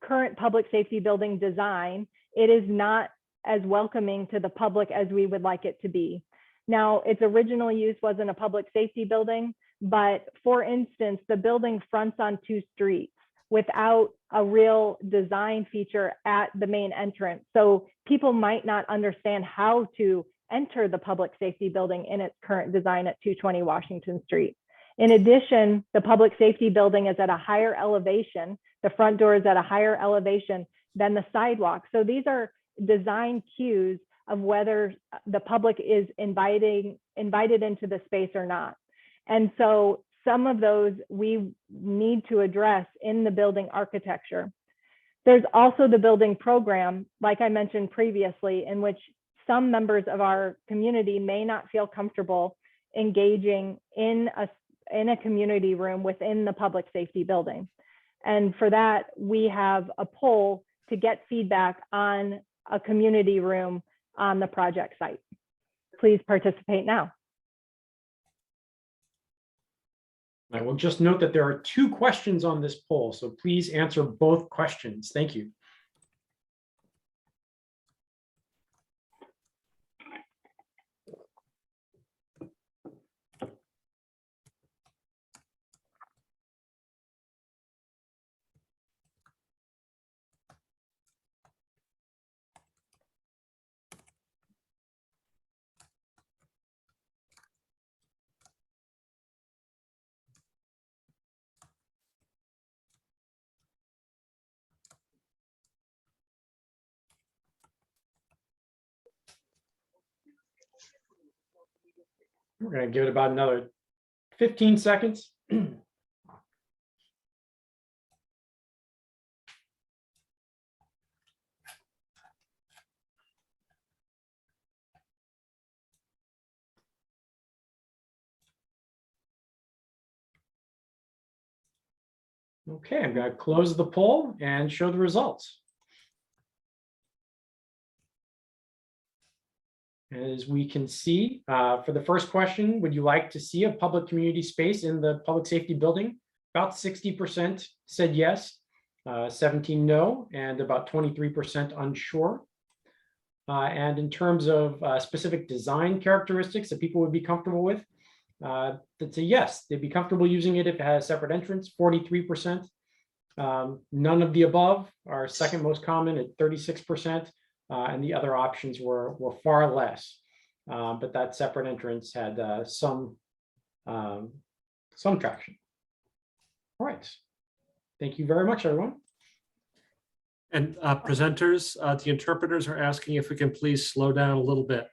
[SPEAKER 11] current public safety building design, it is not as welcoming to the public as we would like it to be. Now, its original use wasn't a public safety building, but for instance, the building fronts on two streets without a real design feature at the main entrance. So people might not understand how to enter the public safety building in its current design at 220 Washington Street. In addition, the public safety building is at a higher elevation. The front door is at a higher elevation than the sidewalk. So these are design cues of whether the public is invited into the space or not. And so some of those we need to address in the building architecture. There's also the building program, like I mentioned previously, in which some members of our community may not feel comfortable engaging in a community room within the public safety building. And for that, we have a poll to get feedback on a community room on the project site. Please participate now.
[SPEAKER 1] I will just note that there are 2 questions on this poll, so please answer both questions. Thank you. We're going to give it about another 15 seconds. Okay, I'm going to close the poll and show the results. As we can see, for the first question, would you like to see a public community space in the public safety building? About 60% said yes, 17 no, and about 23% unsure. And in terms of specific design characteristics that people would be comfortable with, that's a yes, they'd be comfortable using it if it has a separate entrance, 43%. None of the above are second most common at 36%. And the other options were far less, but that separate entrance had some traction. All right, thank you very much, everyone.
[SPEAKER 8] And presenters, the interpreters are asking if we can please slow down a little bit.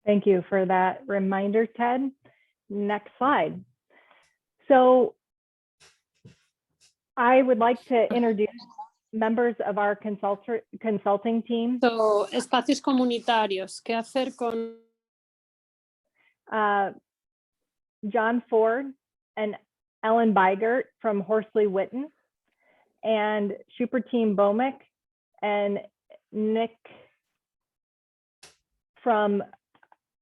[SPEAKER 11] Thank you for that reminder, Ted. Next slide. So I would like to introduce members of our consulting team.
[SPEAKER 10] So, espacios comunitarios, ¿qué hacer con?
[SPEAKER 11] John Ford and Ellen Beigert from Horsley Witten, and Shuperteam Bomick and Nick from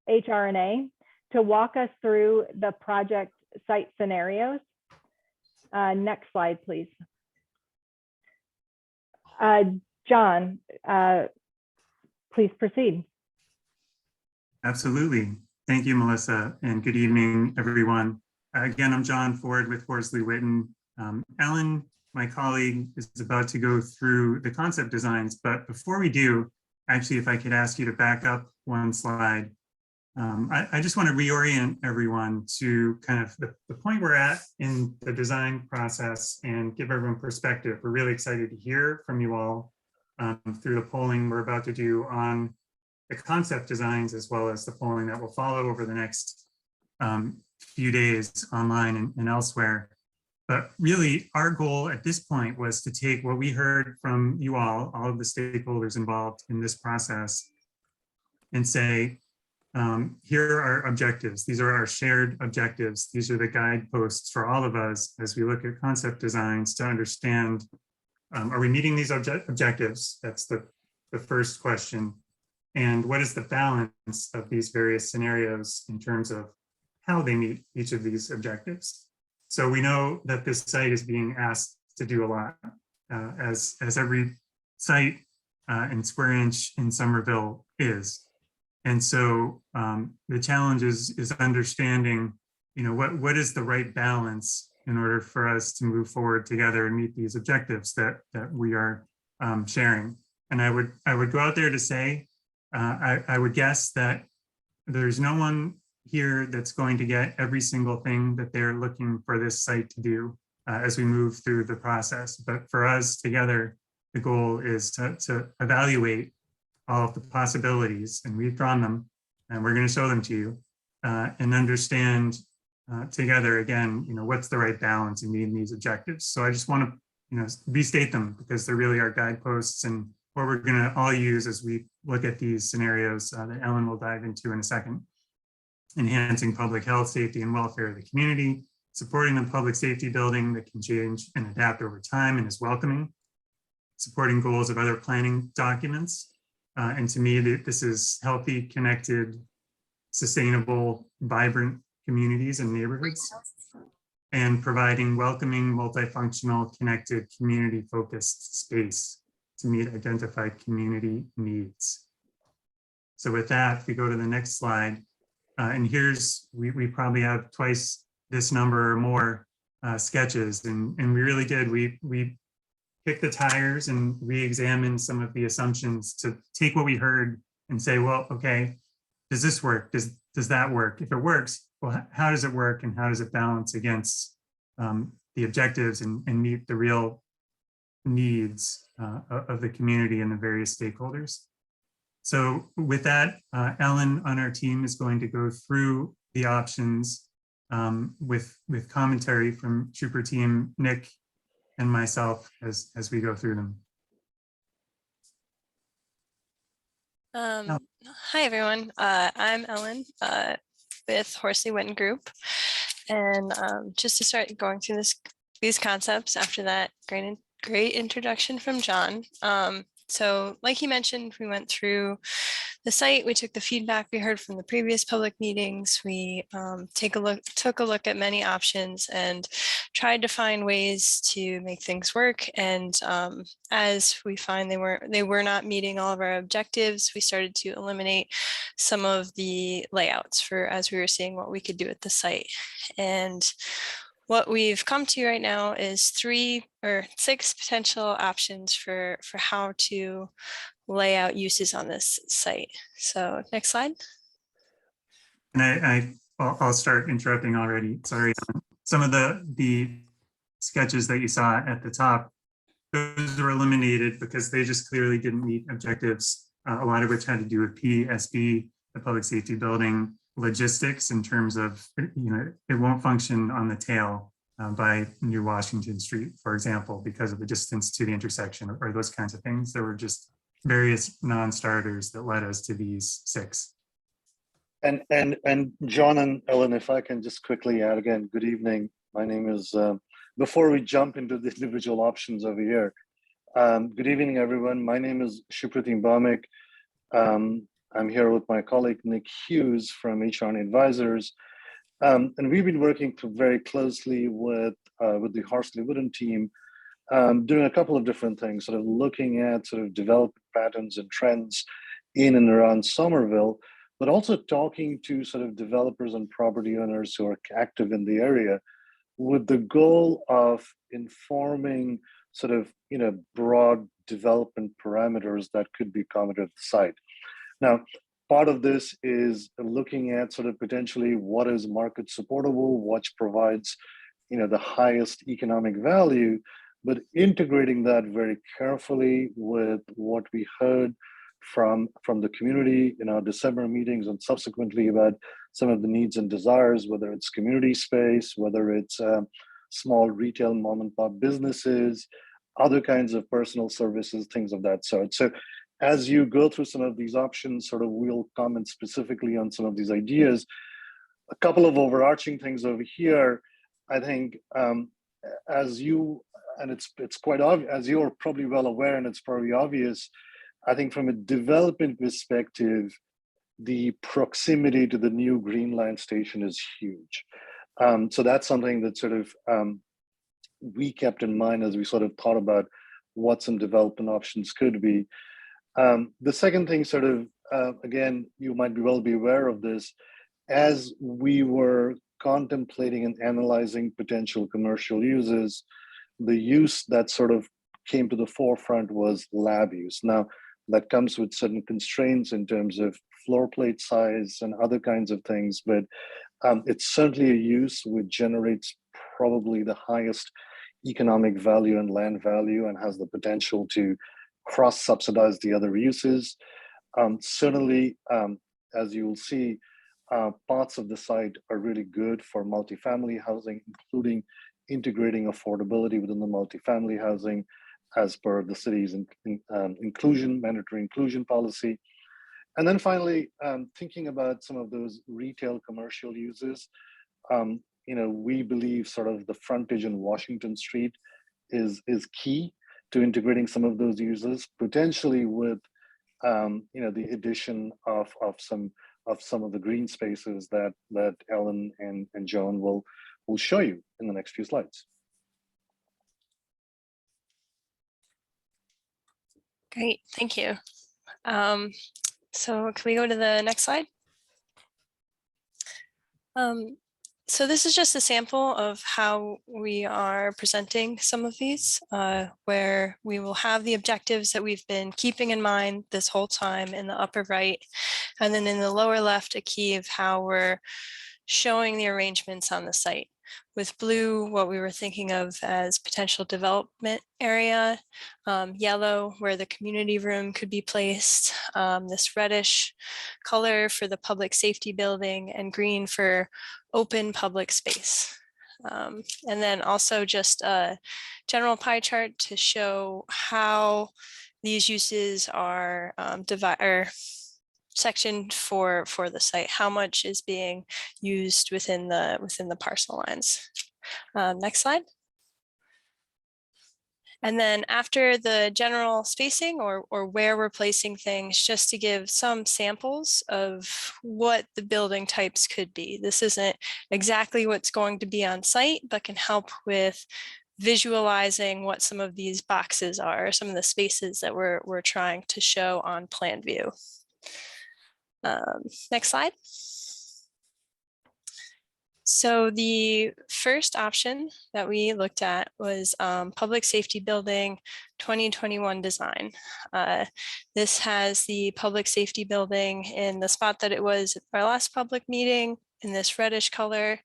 [SPEAKER 11] HRNA to walk us through the project site scenarios. Next slide, please. John, please proceed.
[SPEAKER 17] Absolutely. Thank you, Melissa, and good evening, everyone. Again, I'm John Ford with Horsley Witten. Ellen, my colleague, is about to go through the concept designs, but before we do, actually, if I could ask you to back up one slide. I just want to reorient everyone to kind of the point we're at in the design process and give everyone perspective. We're really excited to hear from you all through the polling we're about to do on the concept designs, as well as the polling that will follow over the next few days online and elsewhere. But really, our goal at this point was to take what we heard from you all of the stakeholders involved in this process, and say, here are our objectives. These are our shared objectives. These are the guideposts for all of us as we look at concept designs to understand, are we meeting these objectives? That's the first question. And what is the balance of these various scenarios in terms of how they meet each of these objectives? So we know that this site is being asked to do a lot, as every site and square inch in Somerville is. And so the challenge is understanding, what is the right balance in order for us to move forward together and meet these objectives that we are sharing. And I would go out there to say, I would guess that there's no one here that's going to get every single thing that they're looking for this site to do as we move through the process. But for us together, the goal is to evaluate all of the possibilities, and we've drawn them, and we're going to show them to you, and understand together again, what's the right balance in meeting these objectives. So I just want to, restate them, because they're really our guideposts and what we're going to all use as we look at these scenarios that Ellen will dive into in a second. Enhancing public health, safety, and welfare of the community, supporting the public safety building that can change and adapt over time and is welcoming, supporting goals of other planning documents. And to me, this is healthy, connected, sustainable, vibrant communities and neighborhoods, and providing welcoming, multifunctional, connected, community-focused space to meet identified community needs. So with that, if we go to the next slide, and here's, we probably have twice this number or more sketches, and we really did, we kick the tires and re-examine some of the assumptions to take what we heard and say, well, okay, does this work? Does that work? If it works, well, how does it work, and how does it balance against the objectives and meet the real needs of the community and the various stakeholders? So with that, Ellen on our team is going to go through the options with commentary from Super Team Nick and myself as we go through them.
[SPEAKER 18] Hi, everyone. I'm Ellen with Horsley Witten Group. And just to start going through these concepts after that great introduction from John. So like he mentioned, we went through the site, we took the feedback we heard from the previous public meetings, we took a look at many options and tried to find ways to make things work. And as we find they were not meeting all of our objectives, we started to eliminate some of the layouts as we were seeing what we could do at the site. And what we've come to right now is 3 or 6 potential options for how to lay out uses on this site. So next slide.
[SPEAKER 17] And I'll start interrupting already. Sorry. Some of the sketches that you saw at the top, those were eliminated because they just clearly didn't meet objectives, a lot of which had to do with PSB, the public safety building, logistics in terms of, it won't function on the tail by New Washington Street, for example, because of the distance to the intersection or those kinds of things. There were just various non-starters that led us to these 6.
[SPEAKER 19] And John and Ellen, if I can just quickly add again, good evening. My name is, before we jump into the individual options over here, good evening, everyone. My name is Shupratim Bhamik. I'm here with my colleague, Nick Hughes from HR Advisors. And we've been working very closely with the Horsley Witten team, doing a couple of different things, sort of looking at sort of development patterns and trends in and around Somerville, but also talking to sort of developers and property owners who are active in the area with the goal of informing sort of, broad development parameters that could be accommodated at the site. Now, part of this is looking at sort of potentially what is market supportable, what provides, the highest economic value, but integrating that very carefully with what we heard from the community in our December meetings and subsequently about some of the needs and desires, whether it's community space, whether it's small retail mom and pop businesses, other kinds of personal services, things of that sort. So as you go through some of these options, sort of we'll comment specifically on some of these ideas. A couple of overarching things over here, I think, as you, and it's quite obvious, as you're probably well aware, and it's probably obvious, I think from a development perspective, the proximity to the new Green Line station is huge. So that's something that sort of we kept in mind as we sort of thought about what some development options could be. The second thing sort of, again, you might be aware of this, as we were contemplating and analyzing potential commercial uses, the use that sort of came to the forefront was lab use. Now, that comes with certain constraints in terms of floor plate size and other kinds of things, but it's certainly a use which generates probably the highest economic value and land value and has the potential to cross-subsidize the other uses. Certainly, as you will see, parts of the site are really good for multifamily housing, including integrating affordability within the multifamily housing as per the city's mandatory inclusion policy. And then finally, thinking about some of those retail commercial uses, we believe sort of the frontage in Washington Street is key to integrating some of those uses, potentially with the addition of some of the green spaces that Ellen and Joan will show you in the next few slides.
[SPEAKER 18] Great, thank you. So can we go to the next slide? So this is just a sample of how we are presenting some of these, where we will have the objectives that we've been keeping in mind this whole time in the upper right, and then in the lower left, a key of how we're showing the arrangements on the site. with blue, what we were thinking of as potential development area, yellow, where the community room could be placed, this reddish color for the public safety building, and green for open public space. And then also just a general pie chart to show how these uses are sectioned for the site, how much is being used within the parcel lines. Next slide. And then after the general spacing or where we're placing things, just to give some samples of what the building types could be. This isn't exactly what's going to be on site, but can help with visualizing what some of these boxes are, some of the spaces that we're trying to show on plan view. Next slide. So the first option that we looked at was public safety building 2021 design. This has the public safety building in the spot that it was at our last public meeting in this reddish color.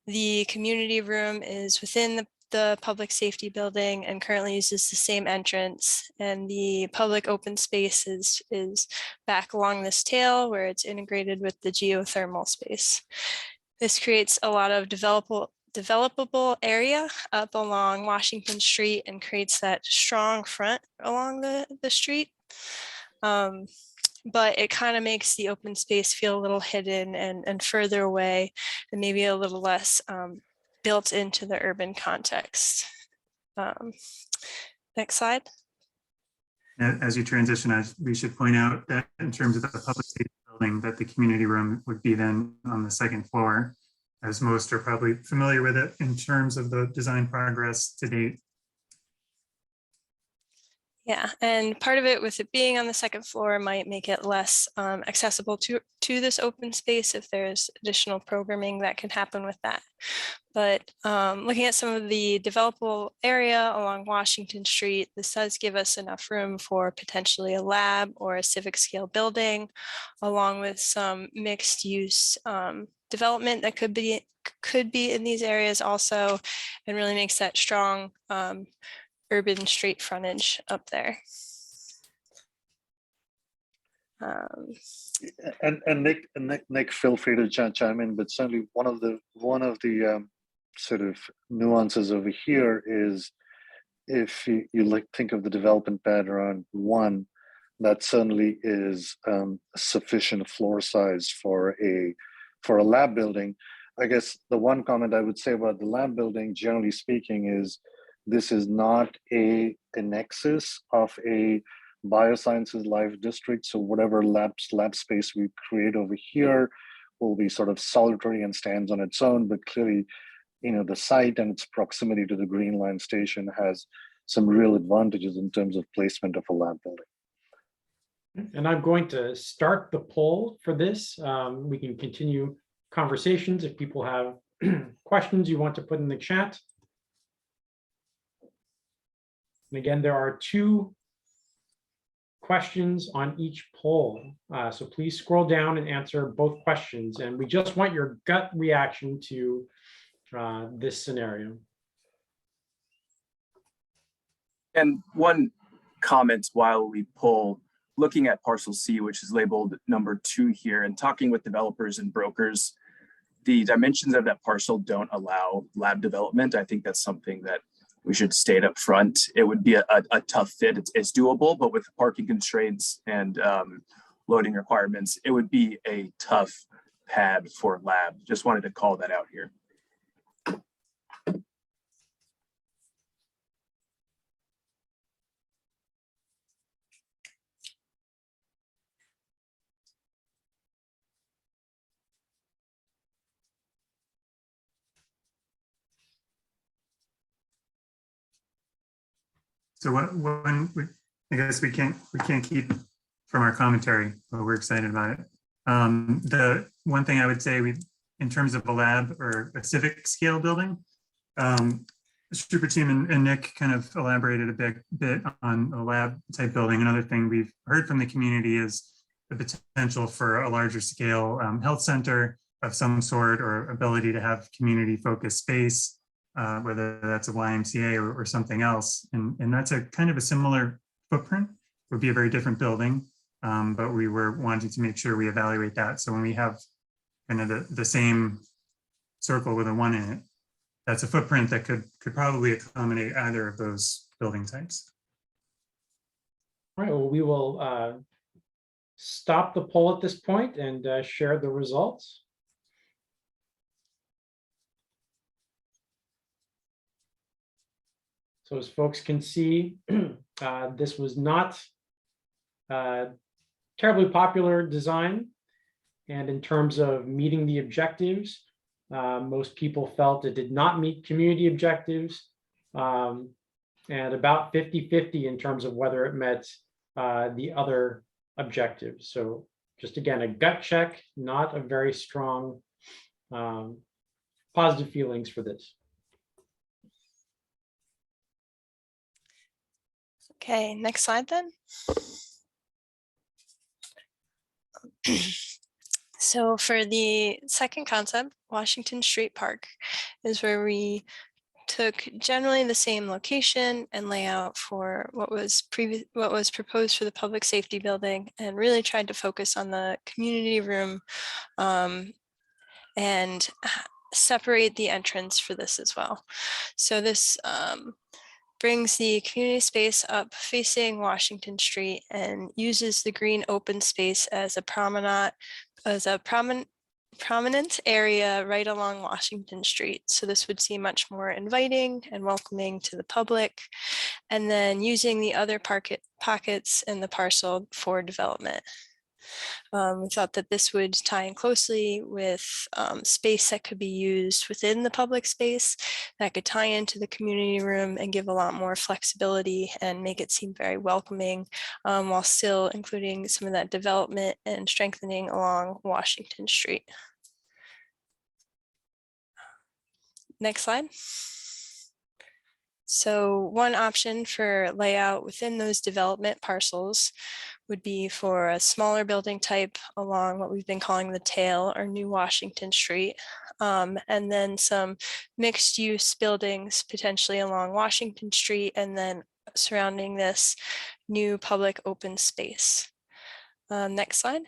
[SPEAKER 18] The community room is within the public safety building and currently uses the same entrance, and the public open space is back along this tail where it's integrated with the geothermal space. This creates a lot of developable area up along Washington Street and creates that strong front along the street. But it kind of makes the open space feel a little hidden and further away and maybe a little less built into the urban context. Next slide.
[SPEAKER 17] As you transition, we should point out that in terms of the public safety building, that the community room would be then on the second floor, as most are probably familiar with it in terms of the design progress to date.
[SPEAKER 18] Yeah, and part of it with it being on the second floor might make it less accessible to this open space if there's additional programming that can happen with that. But looking at some of the developable area along Washington Street, this does give us enough room for potentially a lab or a civic scale building, along with some mixed use development that could be in these areas also, and really makes that strong urban street frontage up there.
[SPEAKER 19] And Nick, feel free to chime in, but certainly one of the sort of nuances over here is if you think of the development pattern one, that certainly is sufficient floor size for a lab building. I guess the one comment I would say about the lab building, generally speaking, is this is not a nexus of a biosciences life district. So whatever lab space we create over here will be sort of solitary and stands on its own, but clearly, the site and its proximity to the Green Line station has some real advantages in terms of placement of a lab building.
[SPEAKER 1] And I'm going to start the poll for this. We can continue conversations if people have questions you want to put in the chat. And again, there are 2 questions on each poll. So please scroll down and answer both questions. And we just want your gut reaction to this scenario.
[SPEAKER 20] And one comment while we poll, looking at parcel C, which is labeled number 2 here, and talking with developers and brokers, the dimensions of that parcel don't allow lab development. I think that's something that we should state up front. It would be a tough fit. It's doable, but with parking constraints and loading requirements, it would be a tough pad for lab. Just wanted to call that out here.
[SPEAKER 17] So I guess we can't keep from our commentary, but we're excited about it. The one thing I would say, in terms of a lab or a civic scale building, the super team and Nick kind of elaborated a bit on a lab type building. Another thing we've heard from the community is the potential for a larger scale health center, some sort or ability to have community focused space, whether that's a YMCA or something else. And that's a kind of a similar footprint. Would be a very different building, but we were wanting to make sure we evaluate that. So when we have kind of the same circle with a 1 in it, that's a footprint that could probably accommodate either of those building types.
[SPEAKER 1] All right, well, we will stop the poll at this point and share the results. So as folks can see, this was not a terribly popular design. And in terms of meeting the objectives, most people felt it did not meet community objectives, and about 50-50 in terms of whether it met the other objectives. So just again, a gut check, not a very strong positive feelings for this.
[SPEAKER 18] Okay, next slide then. So for the second concept, Washington Street Park is where we took generally the same location and layout for what was proposed for the public safety building, and really tried to focus on the community room and separate the entrance for this as well. So this brings the community space up facing Washington Street and uses the green open space as a promenade, prominent area right along Washington Street. So this would seem much more inviting and welcoming to the public. And then using the other pockets in the parcel for development. We thought that this would tie in closely with space that could be used within the public space that could tie into the community room and give a lot more flexibility and make it seem very welcoming, while still including some of that development and strengthening along Washington Street. Next slide. So one option for layout within those development parcels would be for a smaller building type along what we've been calling the tail or New Washington Street, and then some mixed use buildings potentially along Washington Street and then surrounding this new public open space. Next slide.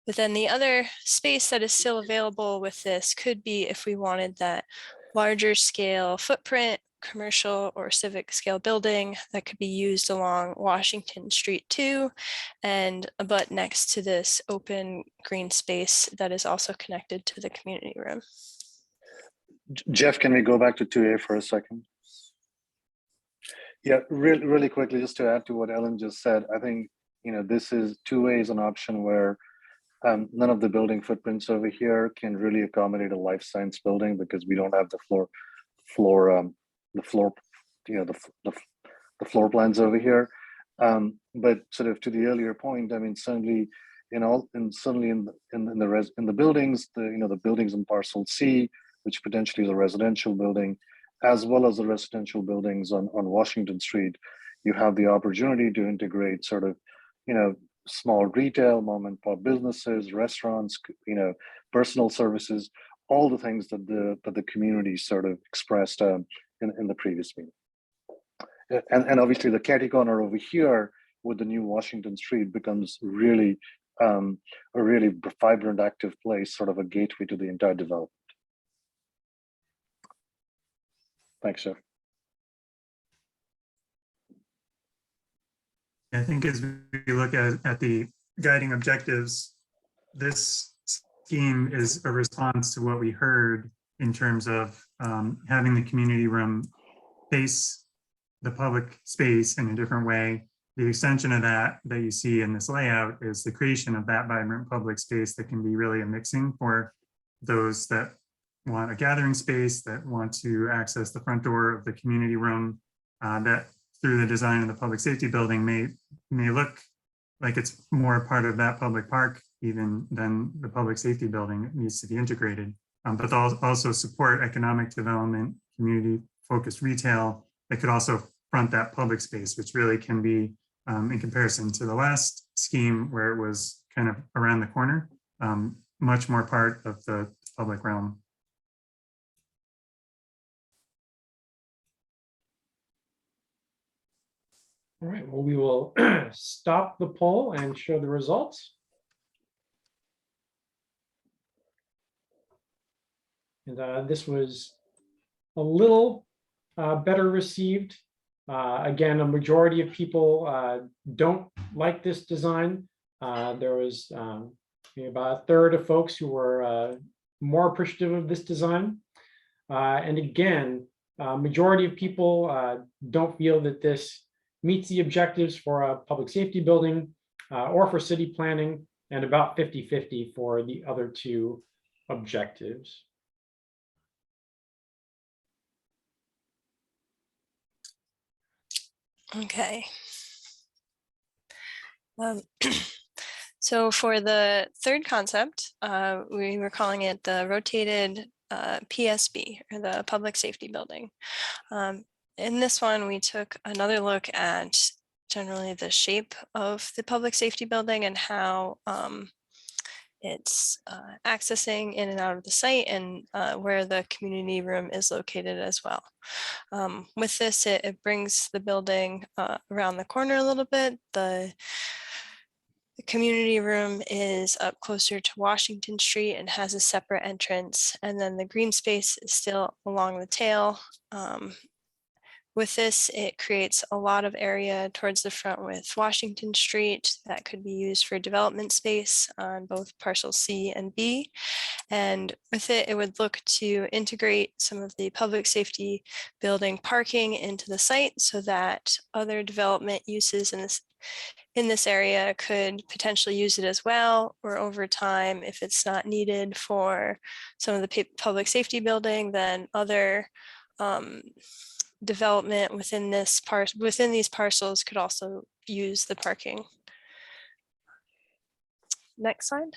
[SPEAKER 18] But then the other space that is still available with this could be if we wanted that larger scale footprint, commercial or civic scale building that could be used along Washington Street too, and abut next to this open green space that is also connected to the community room.
[SPEAKER 19] Jeff, can we go back to 2A for a second? Yeah, really quickly, just to add to what Ellen just said, I think, this is 2A is an option where none of the building footprints over here can really accommodate a life science building because we don't have the floor plans over here. But sort of to the earlier point, I mean, certainly in the buildings, the buildings in Parcel C, which potentially is a residential building, as well as the residential buildings on Washington Street, you have the opportunity to integrate sort of, small retail, mom and pop businesses, restaurants, personal services, all the things that the community sort of expressed in the previous meeting. And obviously the catty corner over here with the new Washington Street becomes really a really vibrant, active place, sort of a gateway to the entire development. Thanks, Jeff.
[SPEAKER 17] I think as we look at the guiding objectives, this scheme is a response to what we heard in terms of having the community room face the public space in a different way. The extension of that you see in this layout is the creation of that vibrant public space that can be really a mixing for those that want a gathering space, that want to access the front door of the community room, that through the design of the public safety building may look like it's more a part of that public park even than the public safety building. It needs to be integrated, but also support economic development, community focused retail that could also front that public space, which really can be in comparison to the last scheme where it was kind of around the corner. much more part of the public realm.
[SPEAKER 1] All right, well, we will stop the poll and show the results. And this was a little better received. Again, a majority of people don't like this design. There was maybe about a third of folks who were more appreciative of this design. And again, majority of people don't feel that this meets the objectives for a public safety building or for city planning, and about 50-50 for the other two objectives.
[SPEAKER 18] Okay. So for the third concept, we were calling it the rotated PSB, or the public safety building. In this one, we took another look at generally the shape of the public safety building and how it's accessing in and out of the site, and where the community room is located as well. With this, it brings the building around the corner a little bit. The community room is up closer to Washington Street and has a separate entrance, and then the green space is still along the tail. With this, it creates a lot of area towards the front with Washington Street that could be used for development space on both parcel C and B. And with it, it would look to integrate some of the public safety building parking into the site so that other development uses in this area could potentially use it as well, or over time, if it's not needed for some of the public safety building, then other development within these parcels could also use the parking. Next slide.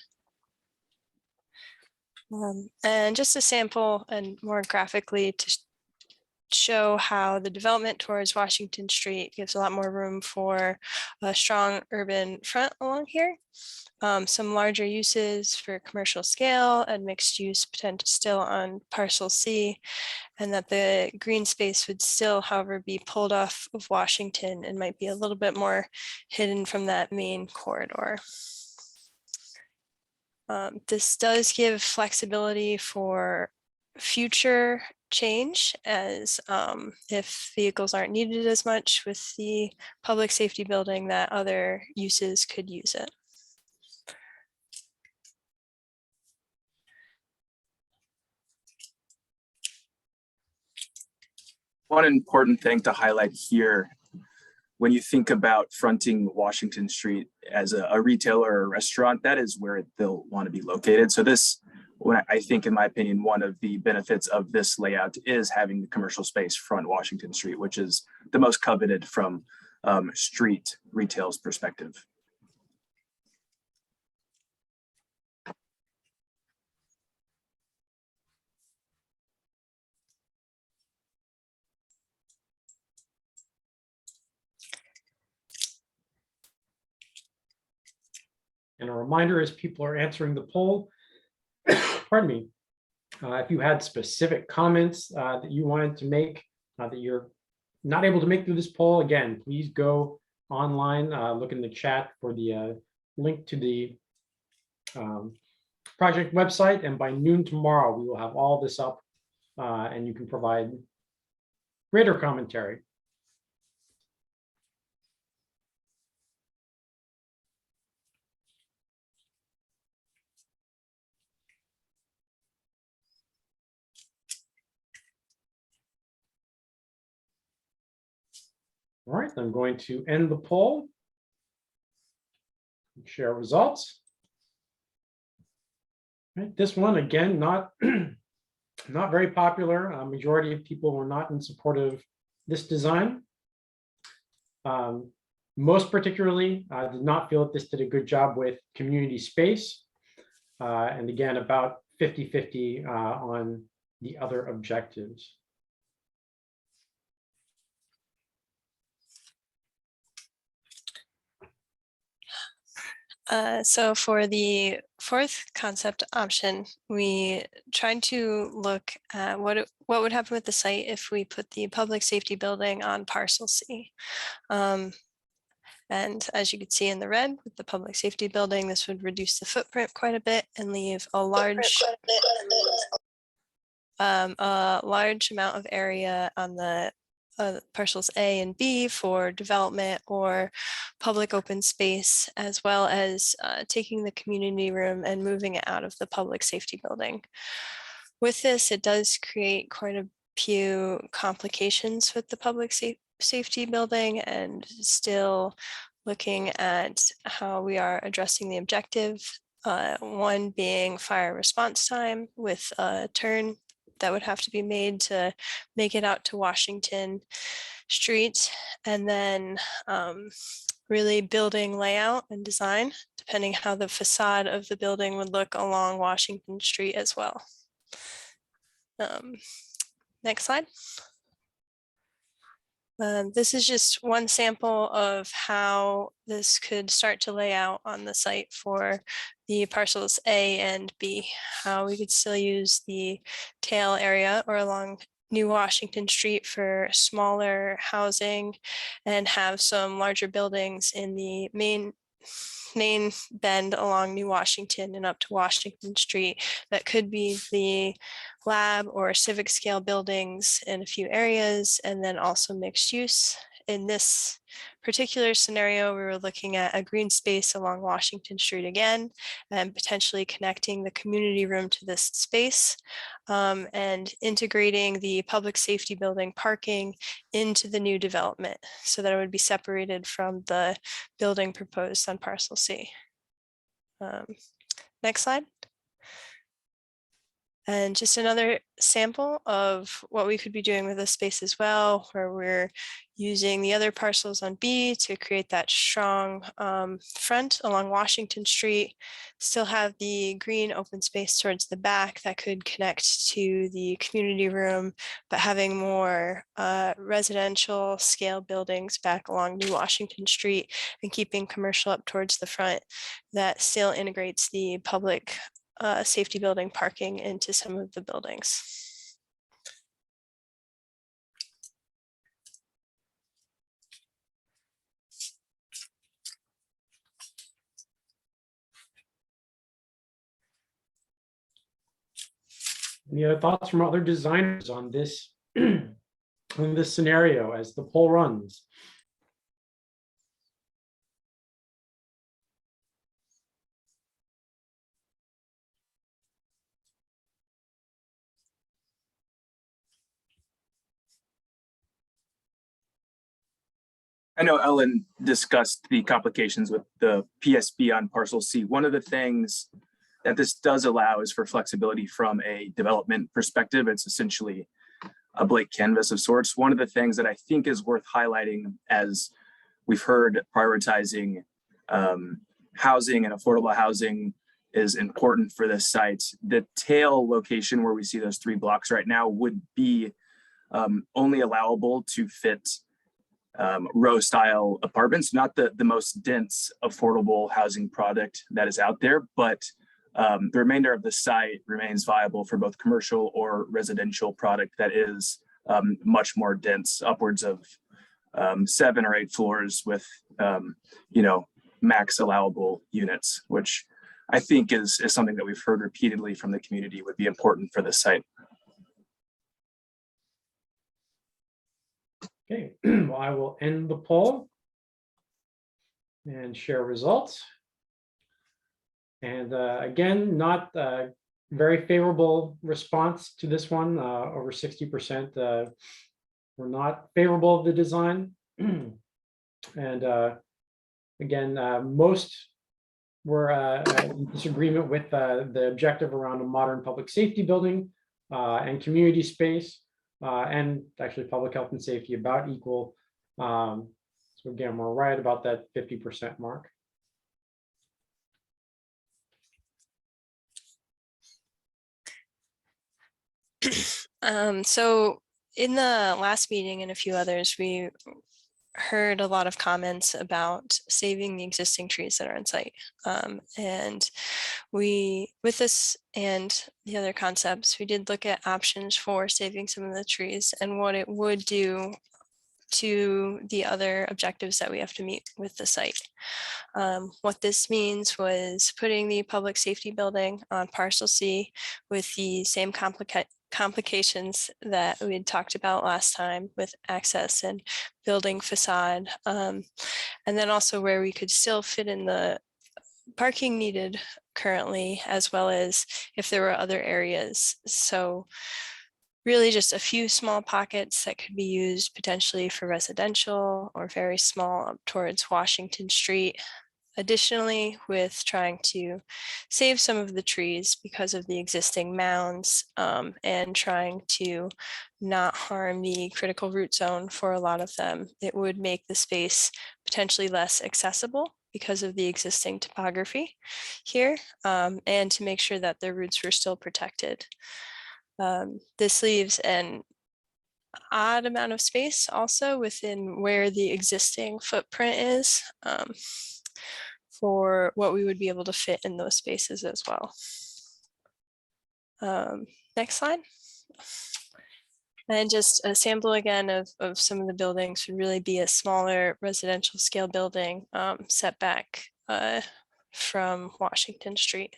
[SPEAKER 18] And just a sample and more graphically to show how the development towards Washington Street gives a lot more room for a strong urban front along here. Some larger uses for commercial scale and mixed use potential still on parcel C, and that the green space would still, however, be pulled off of Washington and might be a little bit more hidden from that main corridor. This does give flexibility for future change, as if vehicles aren't needed as much with the public safety building, that other uses could use it.
[SPEAKER 20] One important thing to highlight here, when you think about fronting Washington Street as a retailer or a restaurant, that is where they'll want to be located. So this, I think, in my opinion, one of the benefits of this layout is having the commercial space front Washington Street, which is the most coveted from street retail's perspective.
[SPEAKER 1] And a reminder, as people are answering the poll, pardon me, if you had specific comments that you wanted to make that you're not able to make through this poll, again, please go online, look in the chat for the link to the project website, and by noon tomorrow, we will have all this up and you can provide greater commentary. All right, I'm going to end the poll. Share results. All right, this one, again, not very popular. Majority of people were not in support of this design. Most particularly, did not feel that this did a good job with community space. And again, about 50-50 on the other objectives.
[SPEAKER 18] So for the fourth concept option, we tried to look at what would happen with the site if we put the public safety building on parcel C. And as you can see in the red with the public safety building, this would reduce the footprint quite a bit and leave a large amount of area on the parcels A and B for development or public open space, as well as taking the community room and moving it out of the public safety building. With this, it does create quite a few complications with the public safety building, and still looking at how we are addressing the objective. One being fire response time with a turn that would have to be made to make it out to Washington Street, and then really building layout and design, depending how the facade of the building would look along Washington Street as well. Next slide. This is just one sample of how this could start to lay out on the site for the parcels A and B, how we could still use the tail area or along New Washington Street for smaller housing and have some larger buildings in the main bend along New Washington and up to Washington Street that could be the lab or civic scale buildings in a few areas, and then also mixed use. In this particular scenario, we were looking at a green space along Washington Street again, and potentially connecting the community room to this space, and integrating the public safety building parking into the new development so that it would be separated from the building proposed on parcel C. Next slide. And just another sample of what we could be doing with this space as well, where we're using the other parcels on B to create that strong front along Washington Street, still have the green open space towards the back that could connect to the community room, but having more residential scale buildings back along New Washington Street and keeping commercial up towards the front that still integrates the public safety building parking into some of the buildings.
[SPEAKER 1] Any other thoughts from other designers on this, on this scenario as the poll runs?
[SPEAKER 20] I know Ellen discussed the complications with the PSB on parcel C. One of the things that this does allow is for flexibility from a development perspective. It's essentially a blank canvas of sorts. One of the things that I think is worth highlighting, as we've heard, prioritizing housing and affordable housing is important for this site. The tail location where we see those 3 blocks right now would be only allowable to fit row style apartments, not the most dense affordable housing product that is out there, but the remainder of the site remains viable for both commercial or residential product that is much more dense, upwards of 7 or 8 floors with max allowable units, which I think is something that we've heard repeatedly from the community would be important for this site.
[SPEAKER 1] Okay, well, I will end the poll and share results. And again, not a very favorable response to this one. Over 60% were not favorable of the design. And again, most were in disagreement with the objective around a modern public safety building and community space. And actually public health and safety about equal. So again, we're right about that 50% mark.
[SPEAKER 18] So in the last meeting and a few others, we heard a lot of comments about saving the existing trees that are on site. And we, with this and the other concepts, we did look at options for saving some of the trees and what it would do to the other objectives that we have to meet with the site. What this means was putting the public safety building on Parcel C with the same complications that we had talked about last time with access and building facade. And then also where we could still fit in the parking needed currently, as well as if there were other areas. So really just a few small pockets that could be used potentially for residential or very small up towards Washington Street. Additionally, with trying to save some of the trees because of the existing mounds and trying to not harm the critical root zone for a lot of them, it would make the space potentially less accessible because of the existing topography here, and to make sure that their roots were still protected. This leaves an odd amount of space also within where the existing footprint is for what we would be able to fit in those spaces as well. Next slide. And just a sample again of some of the buildings would really be a smaller residential scale building set back from Washington Street.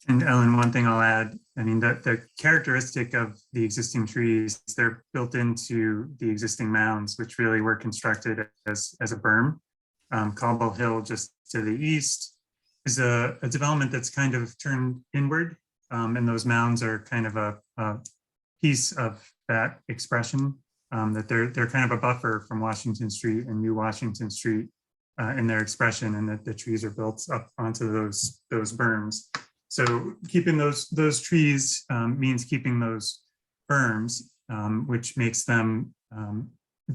[SPEAKER 17] And Ellen, one thing I'll add, I mean, the characteristic of the existing trees, they're built into the existing mounds, which really were constructed as a berm. Cobble Hill, just to the east, is a development that's kind of turned inward, and those mounds are kind of a piece of that expression, that they're kind of a buffer from Washington Street and New Washington Street in their expression, and that the trees are built up onto those berms. So keeping those trees means keeping those berms, which makes them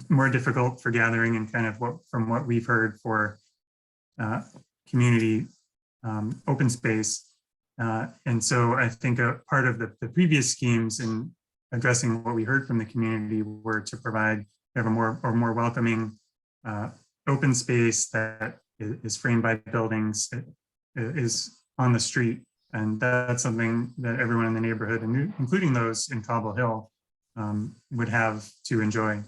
[SPEAKER 17] more difficult for gathering and kind of from what we've heard for community open space. And so I think a part of the previous schemes in addressing what we heard from the community were to provide a more welcoming open space that is framed by buildings, is on the street. And that's something that everyone in the neighborhood, including those in Cobble Hill, would have to enjoy.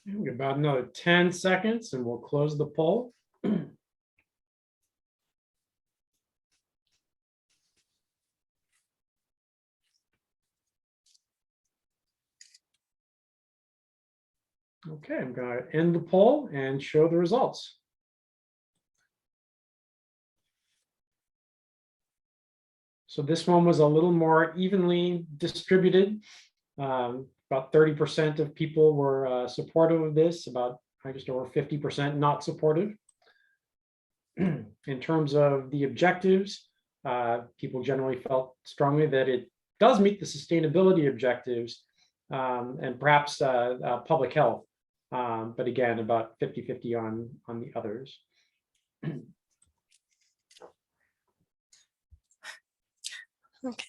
[SPEAKER 1] We have about another 10 seconds and we'll close the poll. Okay, I'm going to end the poll and show the results. So this one was a little more evenly distributed. About 30% of people were supportive of this, about just over 50% not supportive. In terms of the objectives, people generally felt strongly that it does meet the sustainability objectives and perhaps public health. But again, about 50-50 on the others.
[SPEAKER 18] Okay,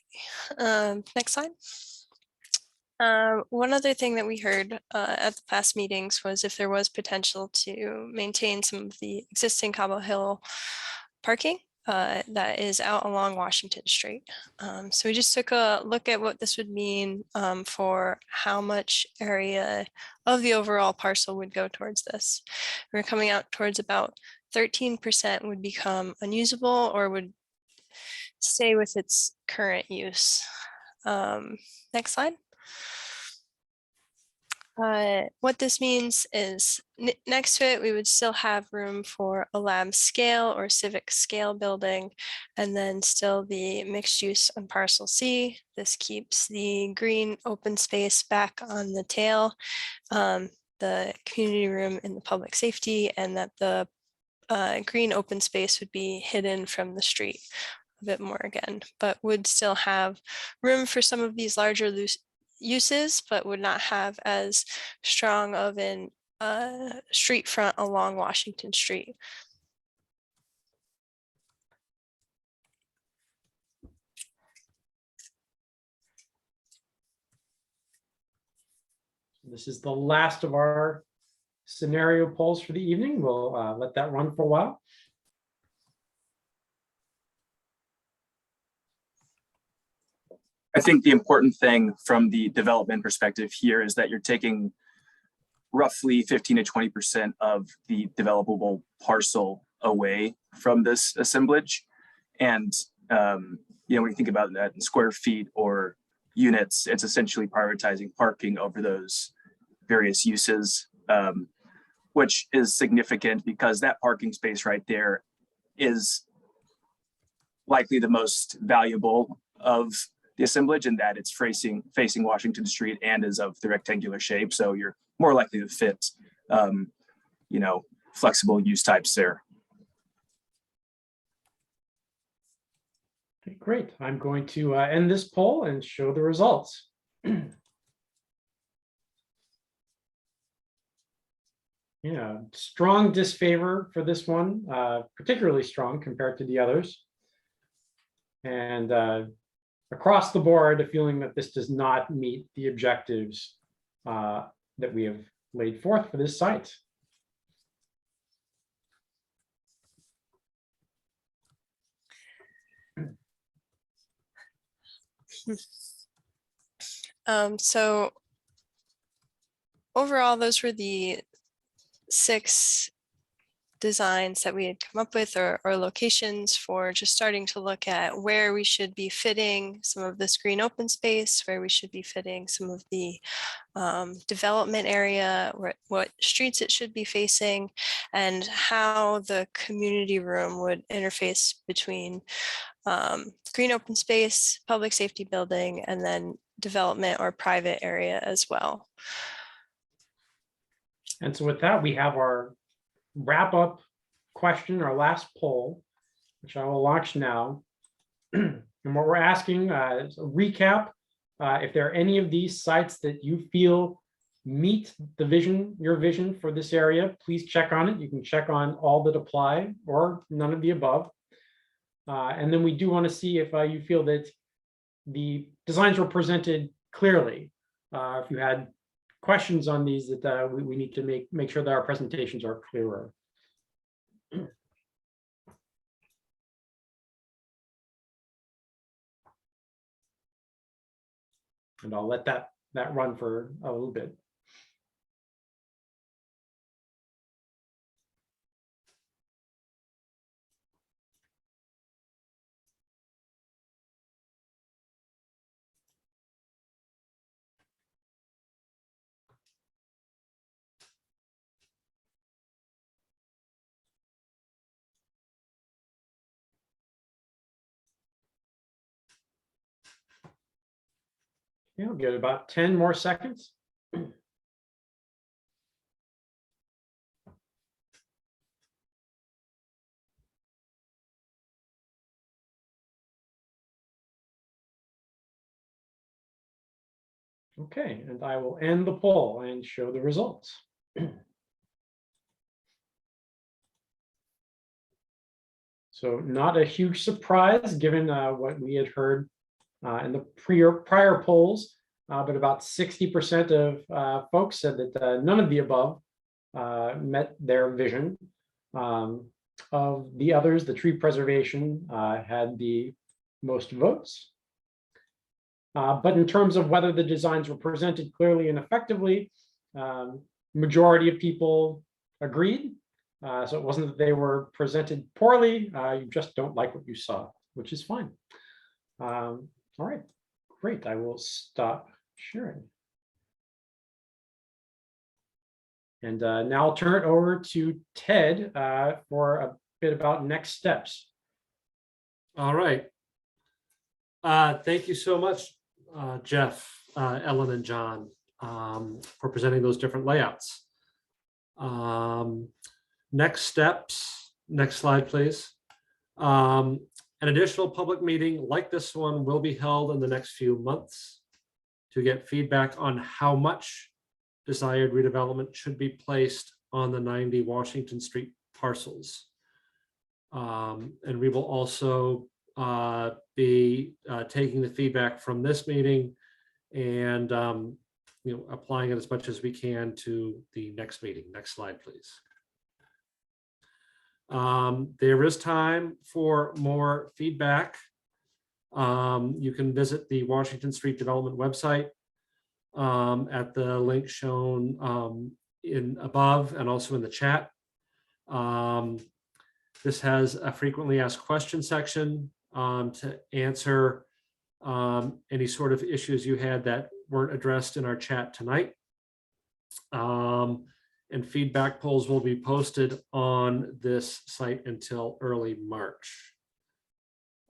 [SPEAKER 18] next slide. One other thing that we heard at the past meetings was if there was potential to maintain some of the existing Cobble Hill parking that is out along Washington Street. So we just took a look at what this would mean for how much area of the overall parcel would go towards this. We're coming out towards about 13% would become unusable or would stay with its current use. Next slide. What this means is next to it, we would still have room for a lab scale or civic scale building, and then still the mixed use on Parcel C. This keeps the green open space back on the tail, the community room in the public safety, and that the green open space would be hidden from the street a bit more again, but would still have room for some of these larger uses, but would not have as strong of an street front along Washington Street.
[SPEAKER 1] this is the last of our scenario polls for the evening. We'll let that run for a while.
[SPEAKER 20] I think the important thing from the development perspective here is that you're taking roughly 15 to 20% of the developable parcel away from this assemblage. And, when you think about that in square feet or units, it's essentially prioritizing parking over those various uses, which is significant because that parking space right there is likely the most valuable of the assemblage in that it's facing Washington Street and is of the rectangular shape. So you're more likely to fit, flexible use types there.
[SPEAKER 1] Okay, great. I'm going to end this poll and show the results. Yeah, strong disfavor for this one, particularly strong compared to the others. And across the board, a feeling that this does not meet the objectives that we have laid forth for this site.
[SPEAKER 18] So overall, those were the 6 designs that we had come up with, or locations for just starting to look at where we should be fitting some of this green open space, where we should be fitting some of the development area, what streets it should be facing, and how the community room would interface between green open space, public safety building, and then development or private area as well.
[SPEAKER 1] And so with that, we have our wrap up question, our last poll, which I will launch now. And what we're asking is a recap. If there are any of these sites that you feel meet the vision, your vision for this area, please check on it. You can check on all that apply or none of the above. And then we do want to see if you feel that the designs were presented clearly. If you had questions on these, that we need to make sure that our presentations are clearer. And I'll let that run for a little bit. Yeah, we'll get about 10 more seconds. Okay, and I will end the poll and show the results. So not a huge surprise given what we had heard in the prior polls, but about 60% of folks said that none of the above met their vision. Of the others, the tree preservation had the most votes. But in terms of whether the designs were presented clearly and effectively, majority of people agreed. So it wasn't that they were presented poorly, you just don't like what you saw, which is fine. All right, great, I will stop sharing. And now I'll turn it over to Ted for a bit about next steps.
[SPEAKER 8] All right. Thank you so much, Jeff, Ellen, and John, for presenting those different layouts. Next steps, next slide, please. An additional public meeting like this one will be held in the next few months to get feedback on how much desired redevelopment should be placed on the 90 Washington Street parcels. And we will also be taking the feedback from this meeting and applying it as much as we can to the next meeting. Next slide, please. There is time for more feedback. You can visit the Washington Street Development website at the link shown in above and also in the chat. This has a frequently asked questions section to answer any sort of issues you had that weren't addressed in our chat tonight. And feedback polls will be posted on this site until early March.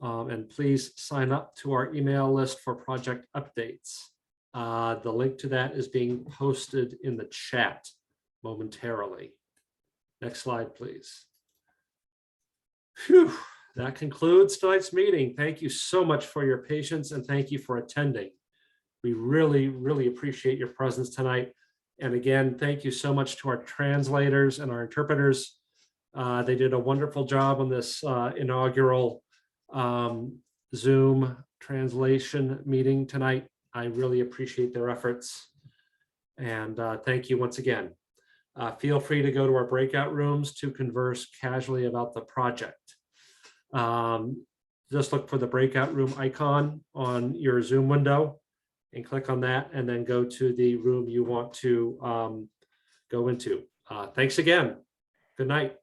[SPEAKER 8] And please sign up to our email list for project updates. The link to that is being posted in the chat momentarily. Next slide, please. Phew, that concludes tonight's meeting. Thank you so much for your patience and thank you for attending. We really, really appreciate your presence tonight. And again, thank you so much to our translators and our interpreters. They did a wonderful job on this inaugural Zoom translation meeting tonight. I really appreciate their efforts. And thank you once again. Feel free to go to our breakout rooms to converse casually about the project. Just look for the breakout room icon on your Zoom window and click on that and then go to the room you want to go into. Thanks again. Good night.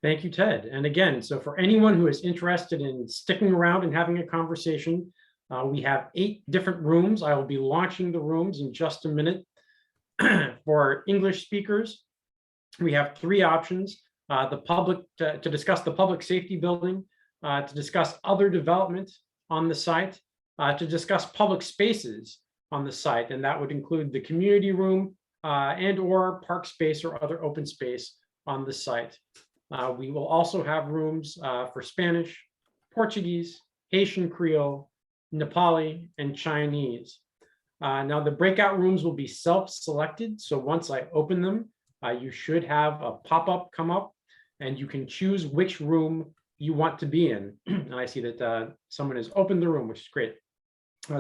[SPEAKER 1] Thank you, Ted. And again, so for anyone who is interested in sticking around and having a conversation, we have 8 different rooms. I will be launching the rooms in just a minute. For English speakers, we have 3 options. The public to discuss the public safety building, to discuss other development on the site, to discuss public spaces on the site, and that would include the community room and or park space or other open space on the site. We will also have rooms for Spanish, Portuguese, Haitian Creole, Nepali, and Chinese. Now the breakout rooms will be self-selected, so once I open them, you should have a pop-up come up and you can choose which room you want to be in. And I see that someone has opened the room, which is great.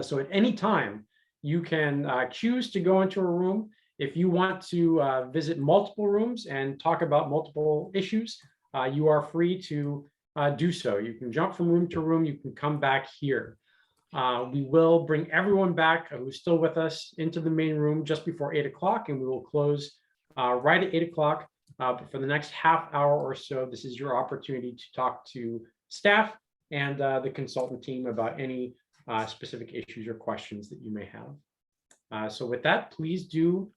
[SPEAKER 1] So at any time, you can choose to go into a room. If you want to visit multiple rooms and talk about multiple issues, you are free to do so. You can jump from room to room. You can come back here. We will bring everyone back who's still with us into the main room just before 8 o'clock, and we will close right at 8 o'clock. But for the next half hour or so, this is your opportunity to talk to staff and the consultant team about any specific issues or questions that you may have. So with that, please do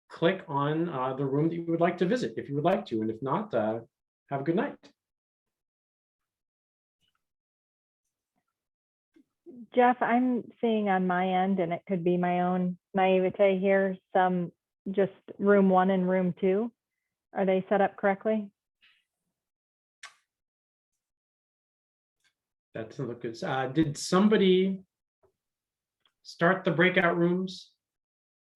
[SPEAKER 1] click on the room that you would like to visit if you would like to, and if not, have a good night.
[SPEAKER 11] Jeff, I'm seeing on my end, and it could be my own naivete here, some just room 1 and room 2. Are they set up correctly?
[SPEAKER 1] That doesn't look good. Did somebody start the breakout rooms?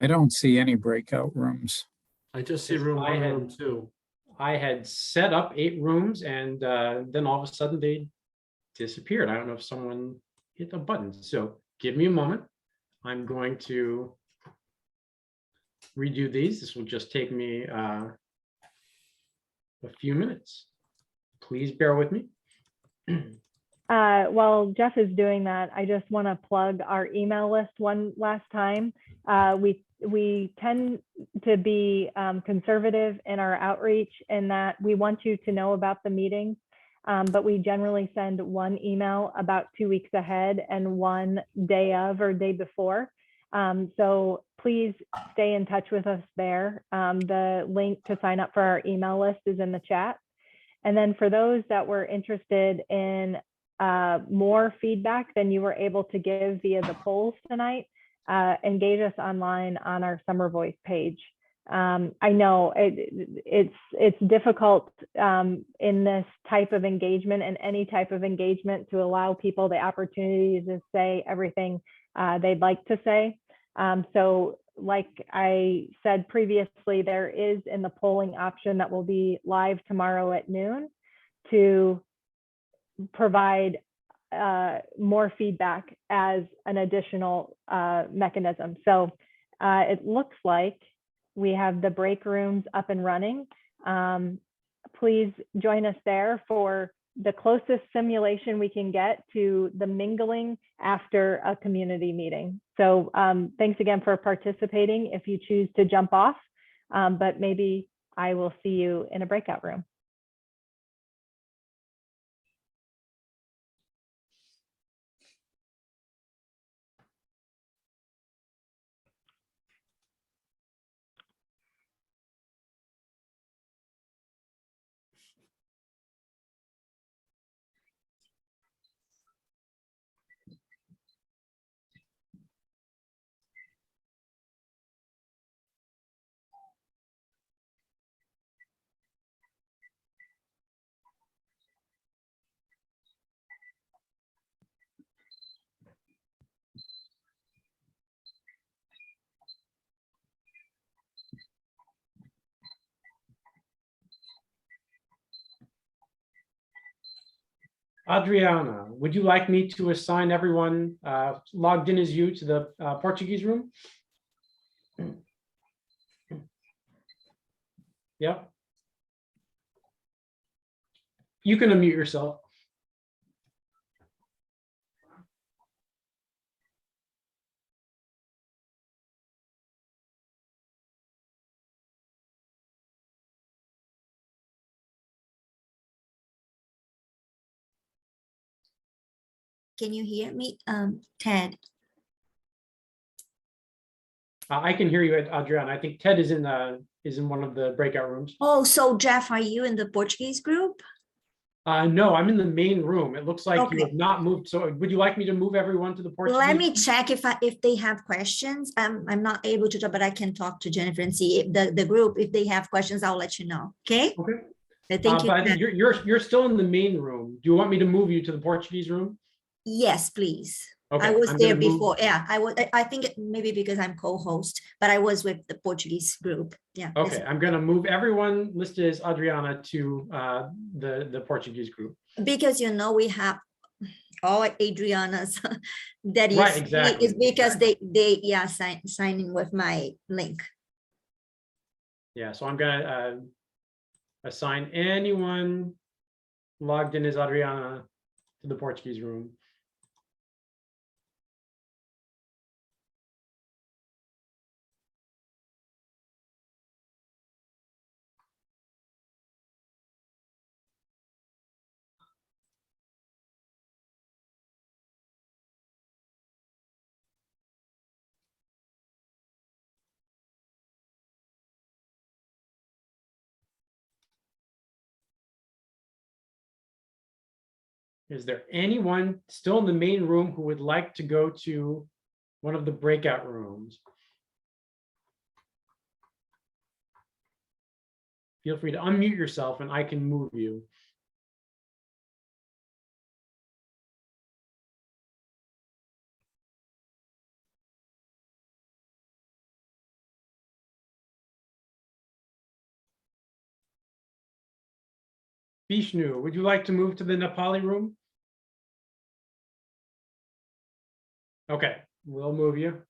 [SPEAKER 13] I don't see any breakout rooms.
[SPEAKER 8] I just see room 1 and room 2.
[SPEAKER 1] I had set up 8 rooms and then all of a sudden they disappeared. I don't know if someone hit a button. So give me a moment. I'm going to redo these. This will just take me a few minutes. Please bear with me.
[SPEAKER 11] While Jeff is doing that, I just want to plug our email list one last time. We tend to be conservative in our outreach in that we want you to know about the meeting, but we generally send 1 email about 2 weeks ahead and 1 day of or day before. So please stay in touch with us there. The link to sign up for our email list is in the chat. And then for those that were interested in more feedback than you were able to give via the polls tonight, engage us online on our Summer Voice page. I know it's difficult in this type of engagement and any type of engagement to allow people the opportunity to say everything they'd like to say. So like I said previously, there is in the polling option that will be live tomorrow at noon to provide more feedback as an additional mechanism. So it looks like we have the break rooms up and running. Please join us there for the closest simulation we can get to the mingling after a community meeting. So thanks again for participating if you choose to jump off, but maybe I will see you in a breakout room.
[SPEAKER 1] Adriana, would you like me to assign everyone logged in as you to the Portuguese room? Yep. You can unmute yourself.
[SPEAKER 21] Can you hear me, Ted?
[SPEAKER 1] I can hear you, Adriana. I think Ted is in one of the breakout rooms.
[SPEAKER 21] Oh, so Jeff, are you in the Portuguese group?
[SPEAKER 1] No, I'm in the main room. It looks like
[SPEAKER 21] Okay.
[SPEAKER 1] you have not moved. So would you like me to move everyone to the Portuguese?
[SPEAKER 21] Let me check if they have questions. I'm not able to talk, but I can talk to Jennifer and see if the group, if they have questions, I'll let you know. Okay.
[SPEAKER 1] Okay.
[SPEAKER 21] Thank you.
[SPEAKER 1] But I think you're still in the main room. Do you want me to move you to the Portuguese room?
[SPEAKER 21] Yes, please.
[SPEAKER 1] Okay,
[SPEAKER 21] I was
[SPEAKER 1] I'm
[SPEAKER 21] there
[SPEAKER 1] gonna move-
[SPEAKER 21] before. Yeah, I think maybe because I'm co-host, but I was with the Portuguese group. Yeah.
[SPEAKER 1] Okay, I'm going to move everyone listed as Adriana to the Portuguese group.
[SPEAKER 21] Because we have all Adrianas that is
[SPEAKER 1] Right, exactly.
[SPEAKER 21] is because they sign in with my link.
[SPEAKER 1] Yeah, so I'm going to assign anyone logged in as Adriana to the Portuguese room. Is there anyone still in the main room who would like to go to one of the breakout rooms? Feel free to unmute yourself and I can move you. Vishnu, would you like to move to the Nepali room? Okay, we'll move you.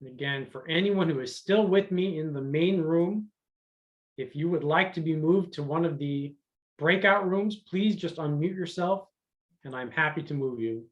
[SPEAKER 1] And again, for anyone who is still with me in the main room, if you would like to be moved to one of the breakout rooms, please just unmute yourself and I'm happy to move you.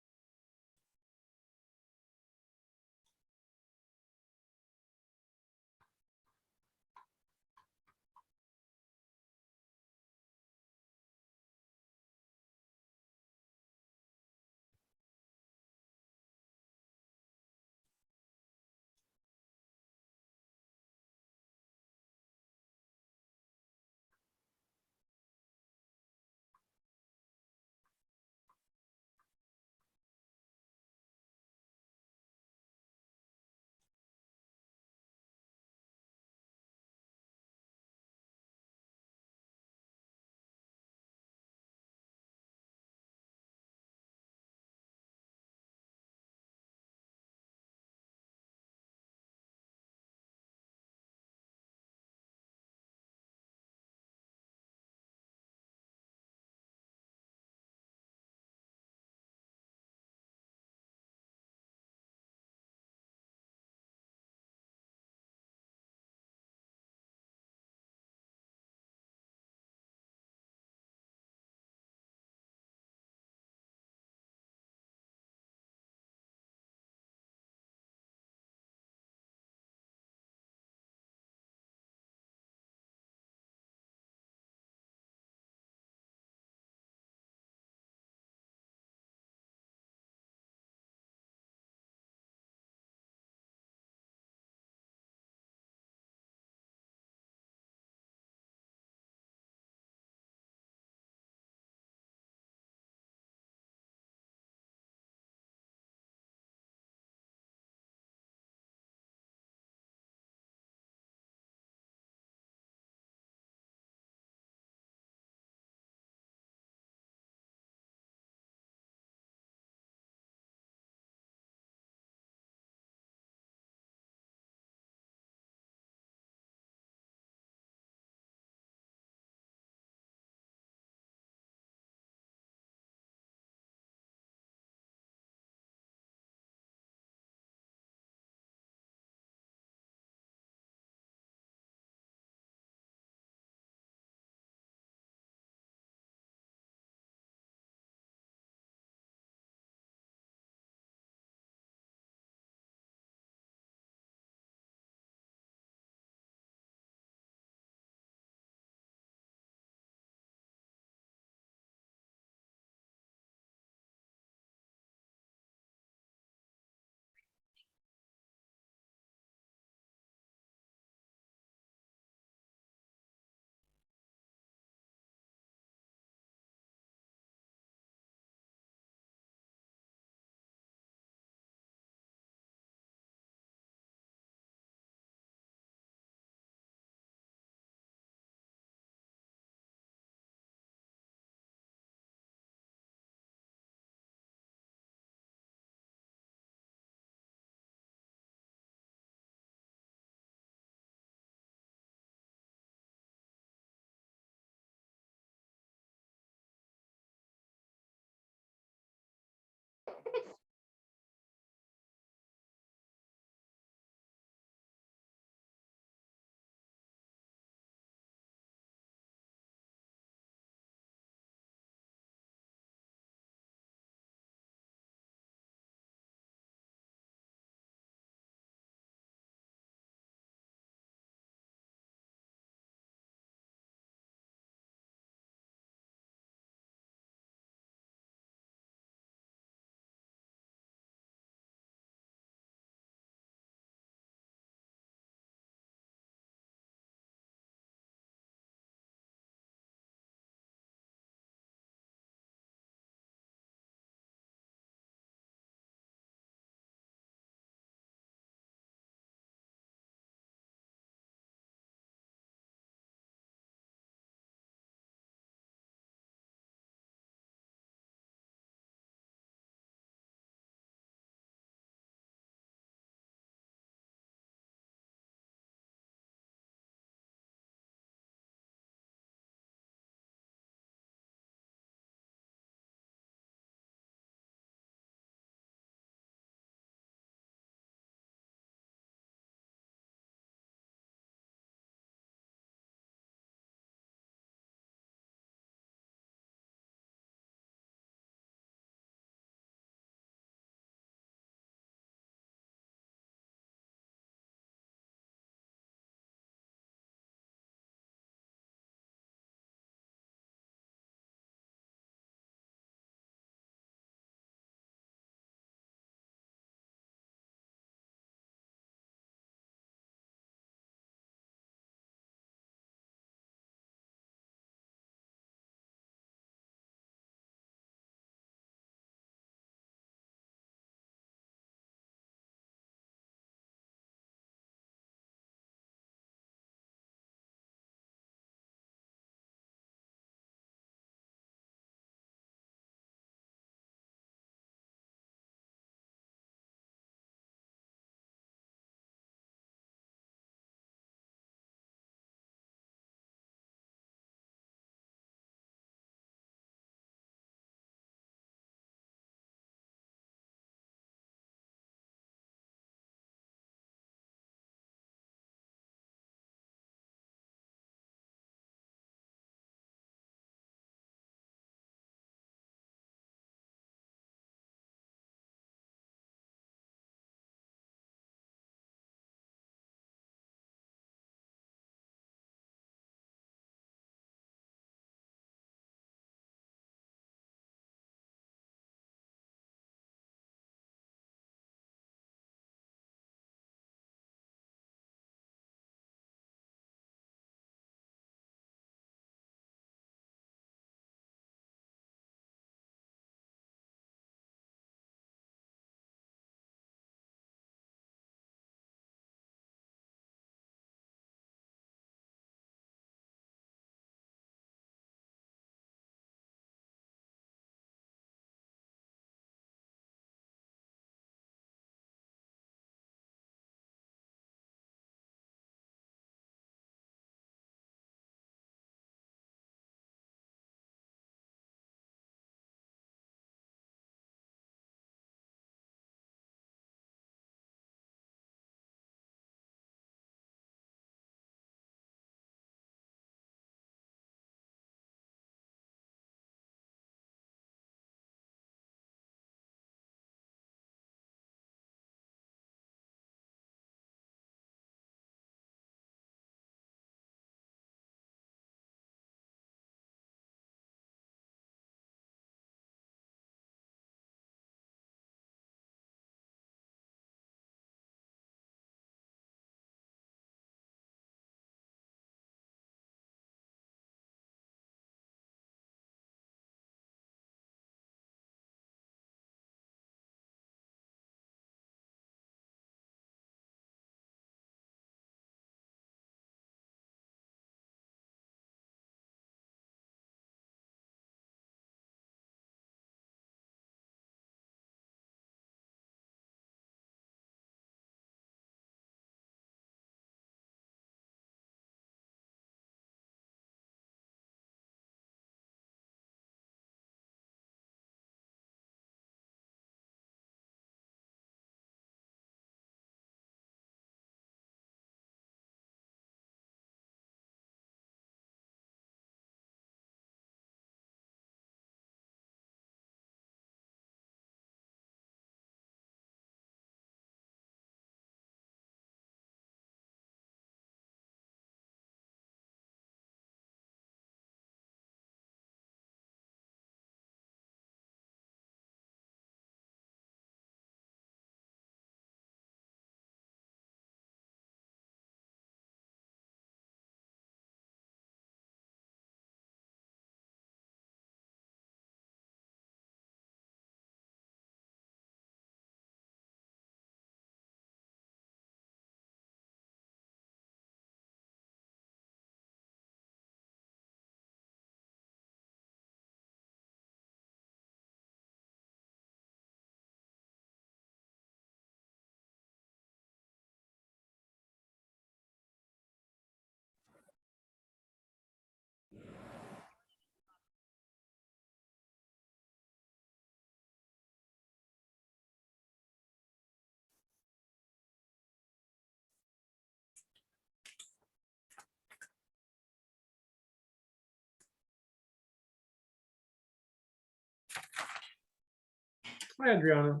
[SPEAKER 1] Hi, Adriana.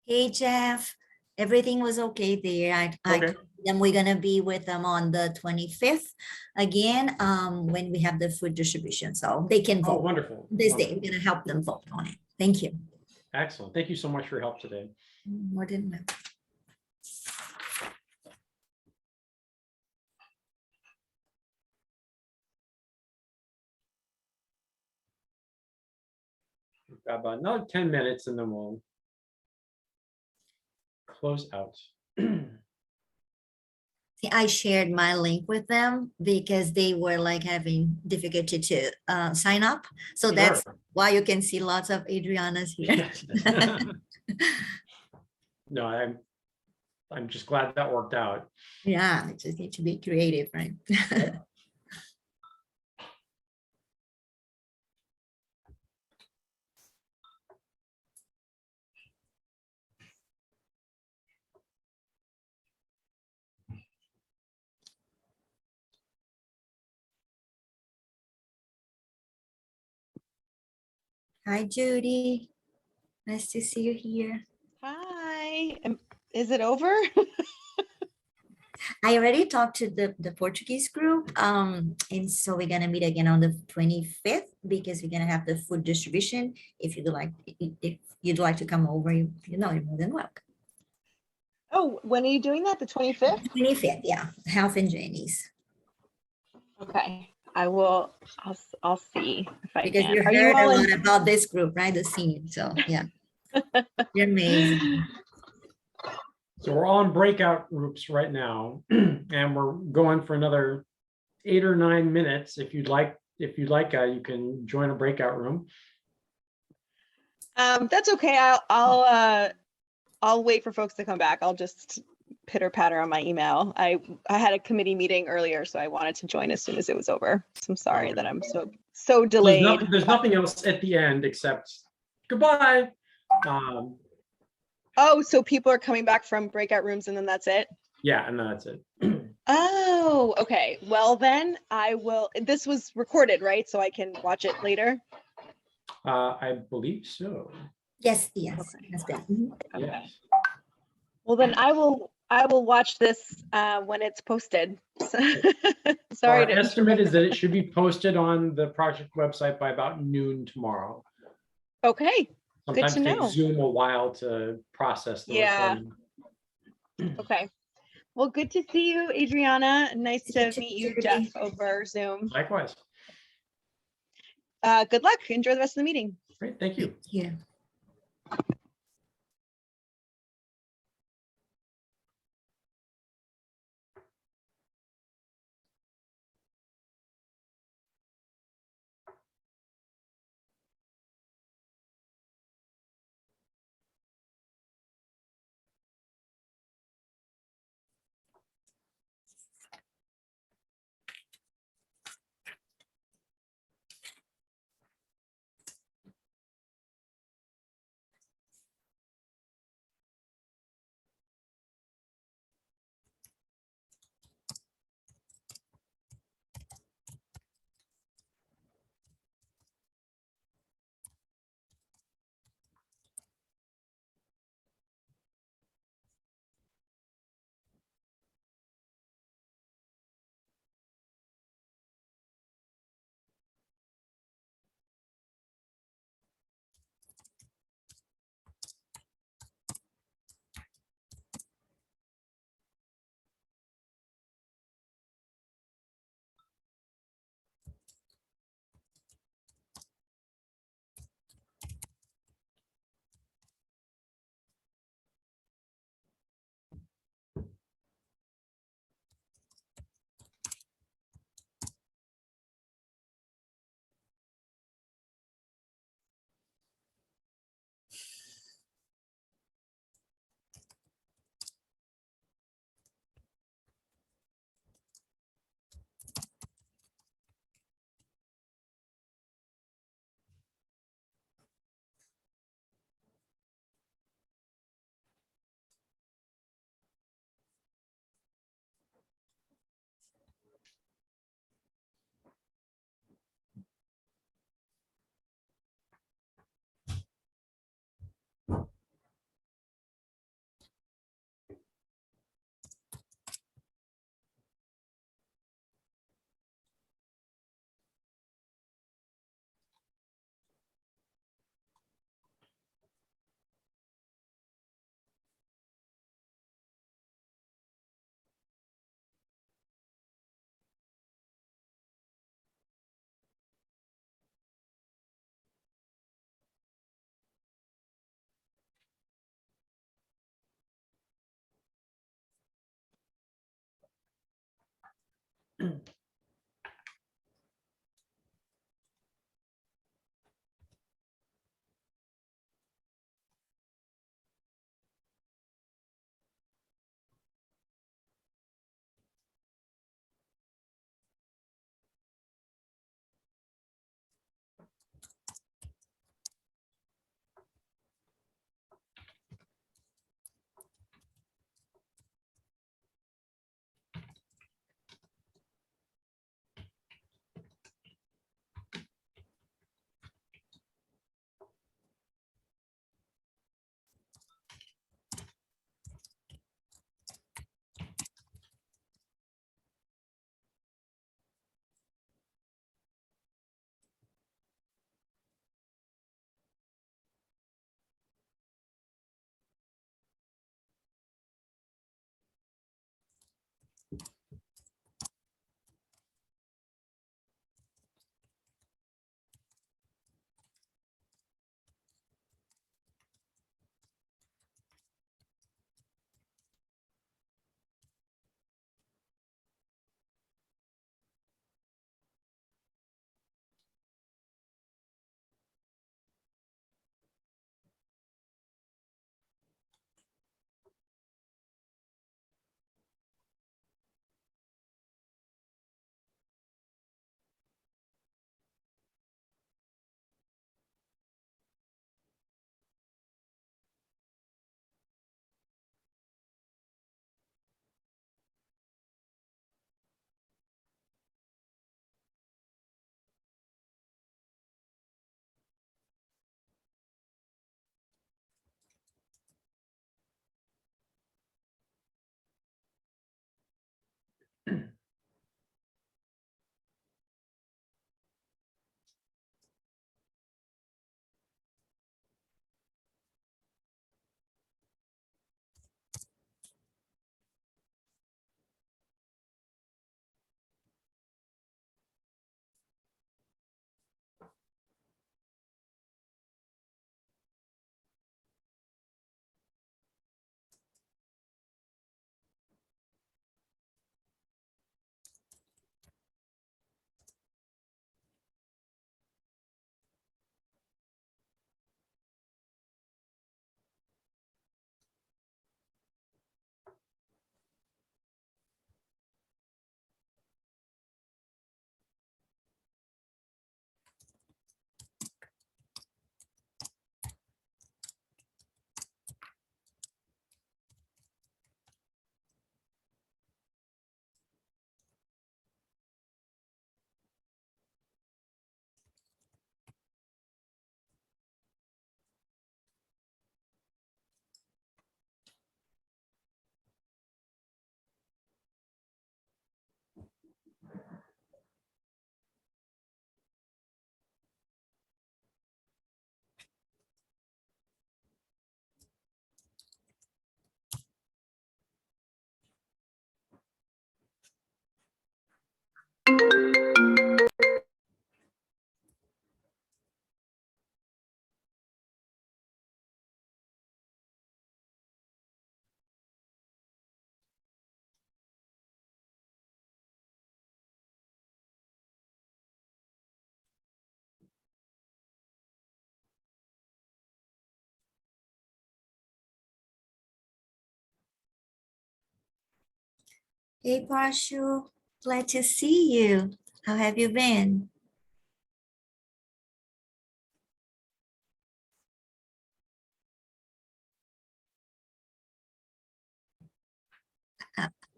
[SPEAKER 21] Hey, Jeff. Everything was okay there. I
[SPEAKER 1] Okay.
[SPEAKER 21] told them we're gonna be with them on the 25th again, when we have the food distribution, so they can
[SPEAKER 1] Oh,
[SPEAKER 21] vote.
[SPEAKER 1] wonderful.
[SPEAKER 21] This day,
[SPEAKER 1] Wonderful.
[SPEAKER 21] we're gonna help them vote on it. Thank you.
[SPEAKER 1] Excellent. Thank you so much for your help today.
[SPEAKER 21] More than that.
[SPEAKER 1] We've got about another 10 minutes and then we'll close out.
[SPEAKER 21] See, I shared my link with them because they were like having difficulty to sign up. So that's
[SPEAKER 1] Sure.
[SPEAKER 21] why you can see lots of Adrianas here.
[SPEAKER 1] No, I'm just glad that worked out.
[SPEAKER 21] Yeah, I just need to be creative, right? Hi, Judy. Nice to see you here.
[SPEAKER 5] Hi. Is it over?
[SPEAKER 21] I already talked to the Portuguese group, and so we're gonna meet again on the 25th because we're gonna have the food distribution. If you'd like to come over, you're more than welcome.
[SPEAKER 5] Oh, when are you doing that? The 25th?
[SPEAKER 21] 25th, yeah. Health and Jenny's.
[SPEAKER 5] Okay. I will. I'll see if I
[SPEAKER 21] Because
[SPEAKER 5] can.
[SPEAKER 21] you
[SPEAKER 5] Are you
[SPEAKER 21] heard a
[SPEAKER 5] all
[SPEAKER 21] lot
[SPEAKER 5] in?
[SPEAKER 21] about this group, right? The scene. So yeah, you're amazing.
[SPEAKER 1] So we're all in breakout groups right now, and we're going for another 8 or 9 minutes. If you'd like, you can join a breakout room.
[SPEAKER 5] That's okay. I'll wait for folks to come back. I'll just pitter patter on my email. I had a committee meeting earlier, so I wanted to join as soon as it was over. So I'm sorry that I'm so delayed.
[SPEAKER 1] There's nothing else at the end except goodbye.
[SPEAKER 5] Oh, so people are coming back from breakout rooms and then that's it?
[SPEAKER 1] Yeah, and that's it.
[SPEAKER 5] Oh, okay. Well, then I will. This was recorded, right? So I can watch it later?
[SPEAKER 1] I believe so.
[SPEAKER 21] Yes, yes. That's better.
[SPEAKER 5] Okay.
[SPEAKER 1] Yes.
[SPEAKER 5] Well, then I will watch this when it's posted. Sorry
[SPEAKER 1] Our
[SPEAKER 5] to
[SPEAKER 1] estimate is
[SPEAKER 5] interrupt.
[SPEAKER 1] that it should be posted on the project website by about noon tomorrow.
[SPEAKER 5] Okay, good
[SPEAKER 1] Sometimes
[SPEAKER 5] to know.
[SPEAKER 1] takes Zoom a while to process the
[SPEAKER 5] Yeah.
[SPEAKER 1] recording.
[SPEAKER 5] Okay. Well, good to see you, Adriana. Nice to meet you, Jeff, over Zoom.
[SPEAKER 1] Likewise.
[SPEAKER 5] Good luck. Enjoy the rest of the meeting.
[SPEAKER 1] Great, thank you.
[SPEAKER 21] Yeah. Hey, Parshu, glad to see you. How have you been?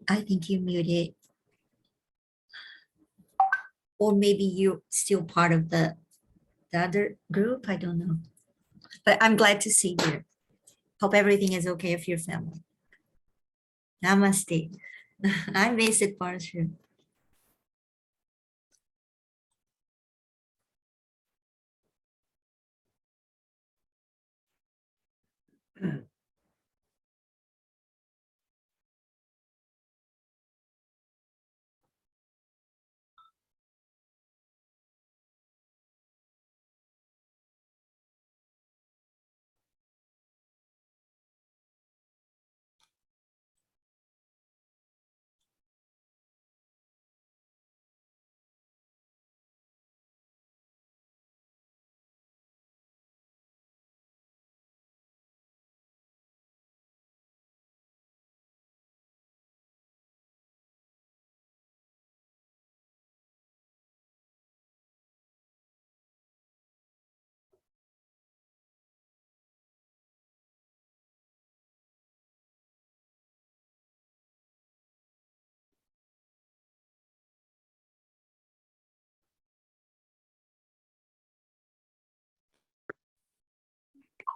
[SPEAKER 21] I think you muted. Or maybe you're still part of the other group. I don't know. But I'm glad to see you. Hope everything is okay with your family. Namaste. I miss it, Parshu.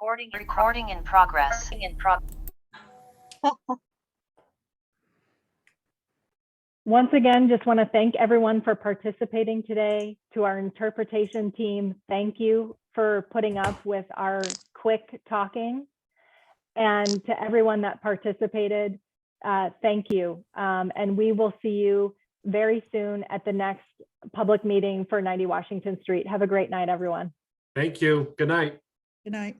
[SPEAKER 3] Recording in progress.
[SPEAKER 11] Once again, just want to thank everyone for participating today. To our interpretation team, thank you for putting up with our quick talking. And to everyone that participated, thank you. And we will see you very soon at the next public meeting for 90 Washington Street. Have a great night, everyone.
[SPEAKER 8] Thank you. Good night.
[SPEAKER 22] Good night.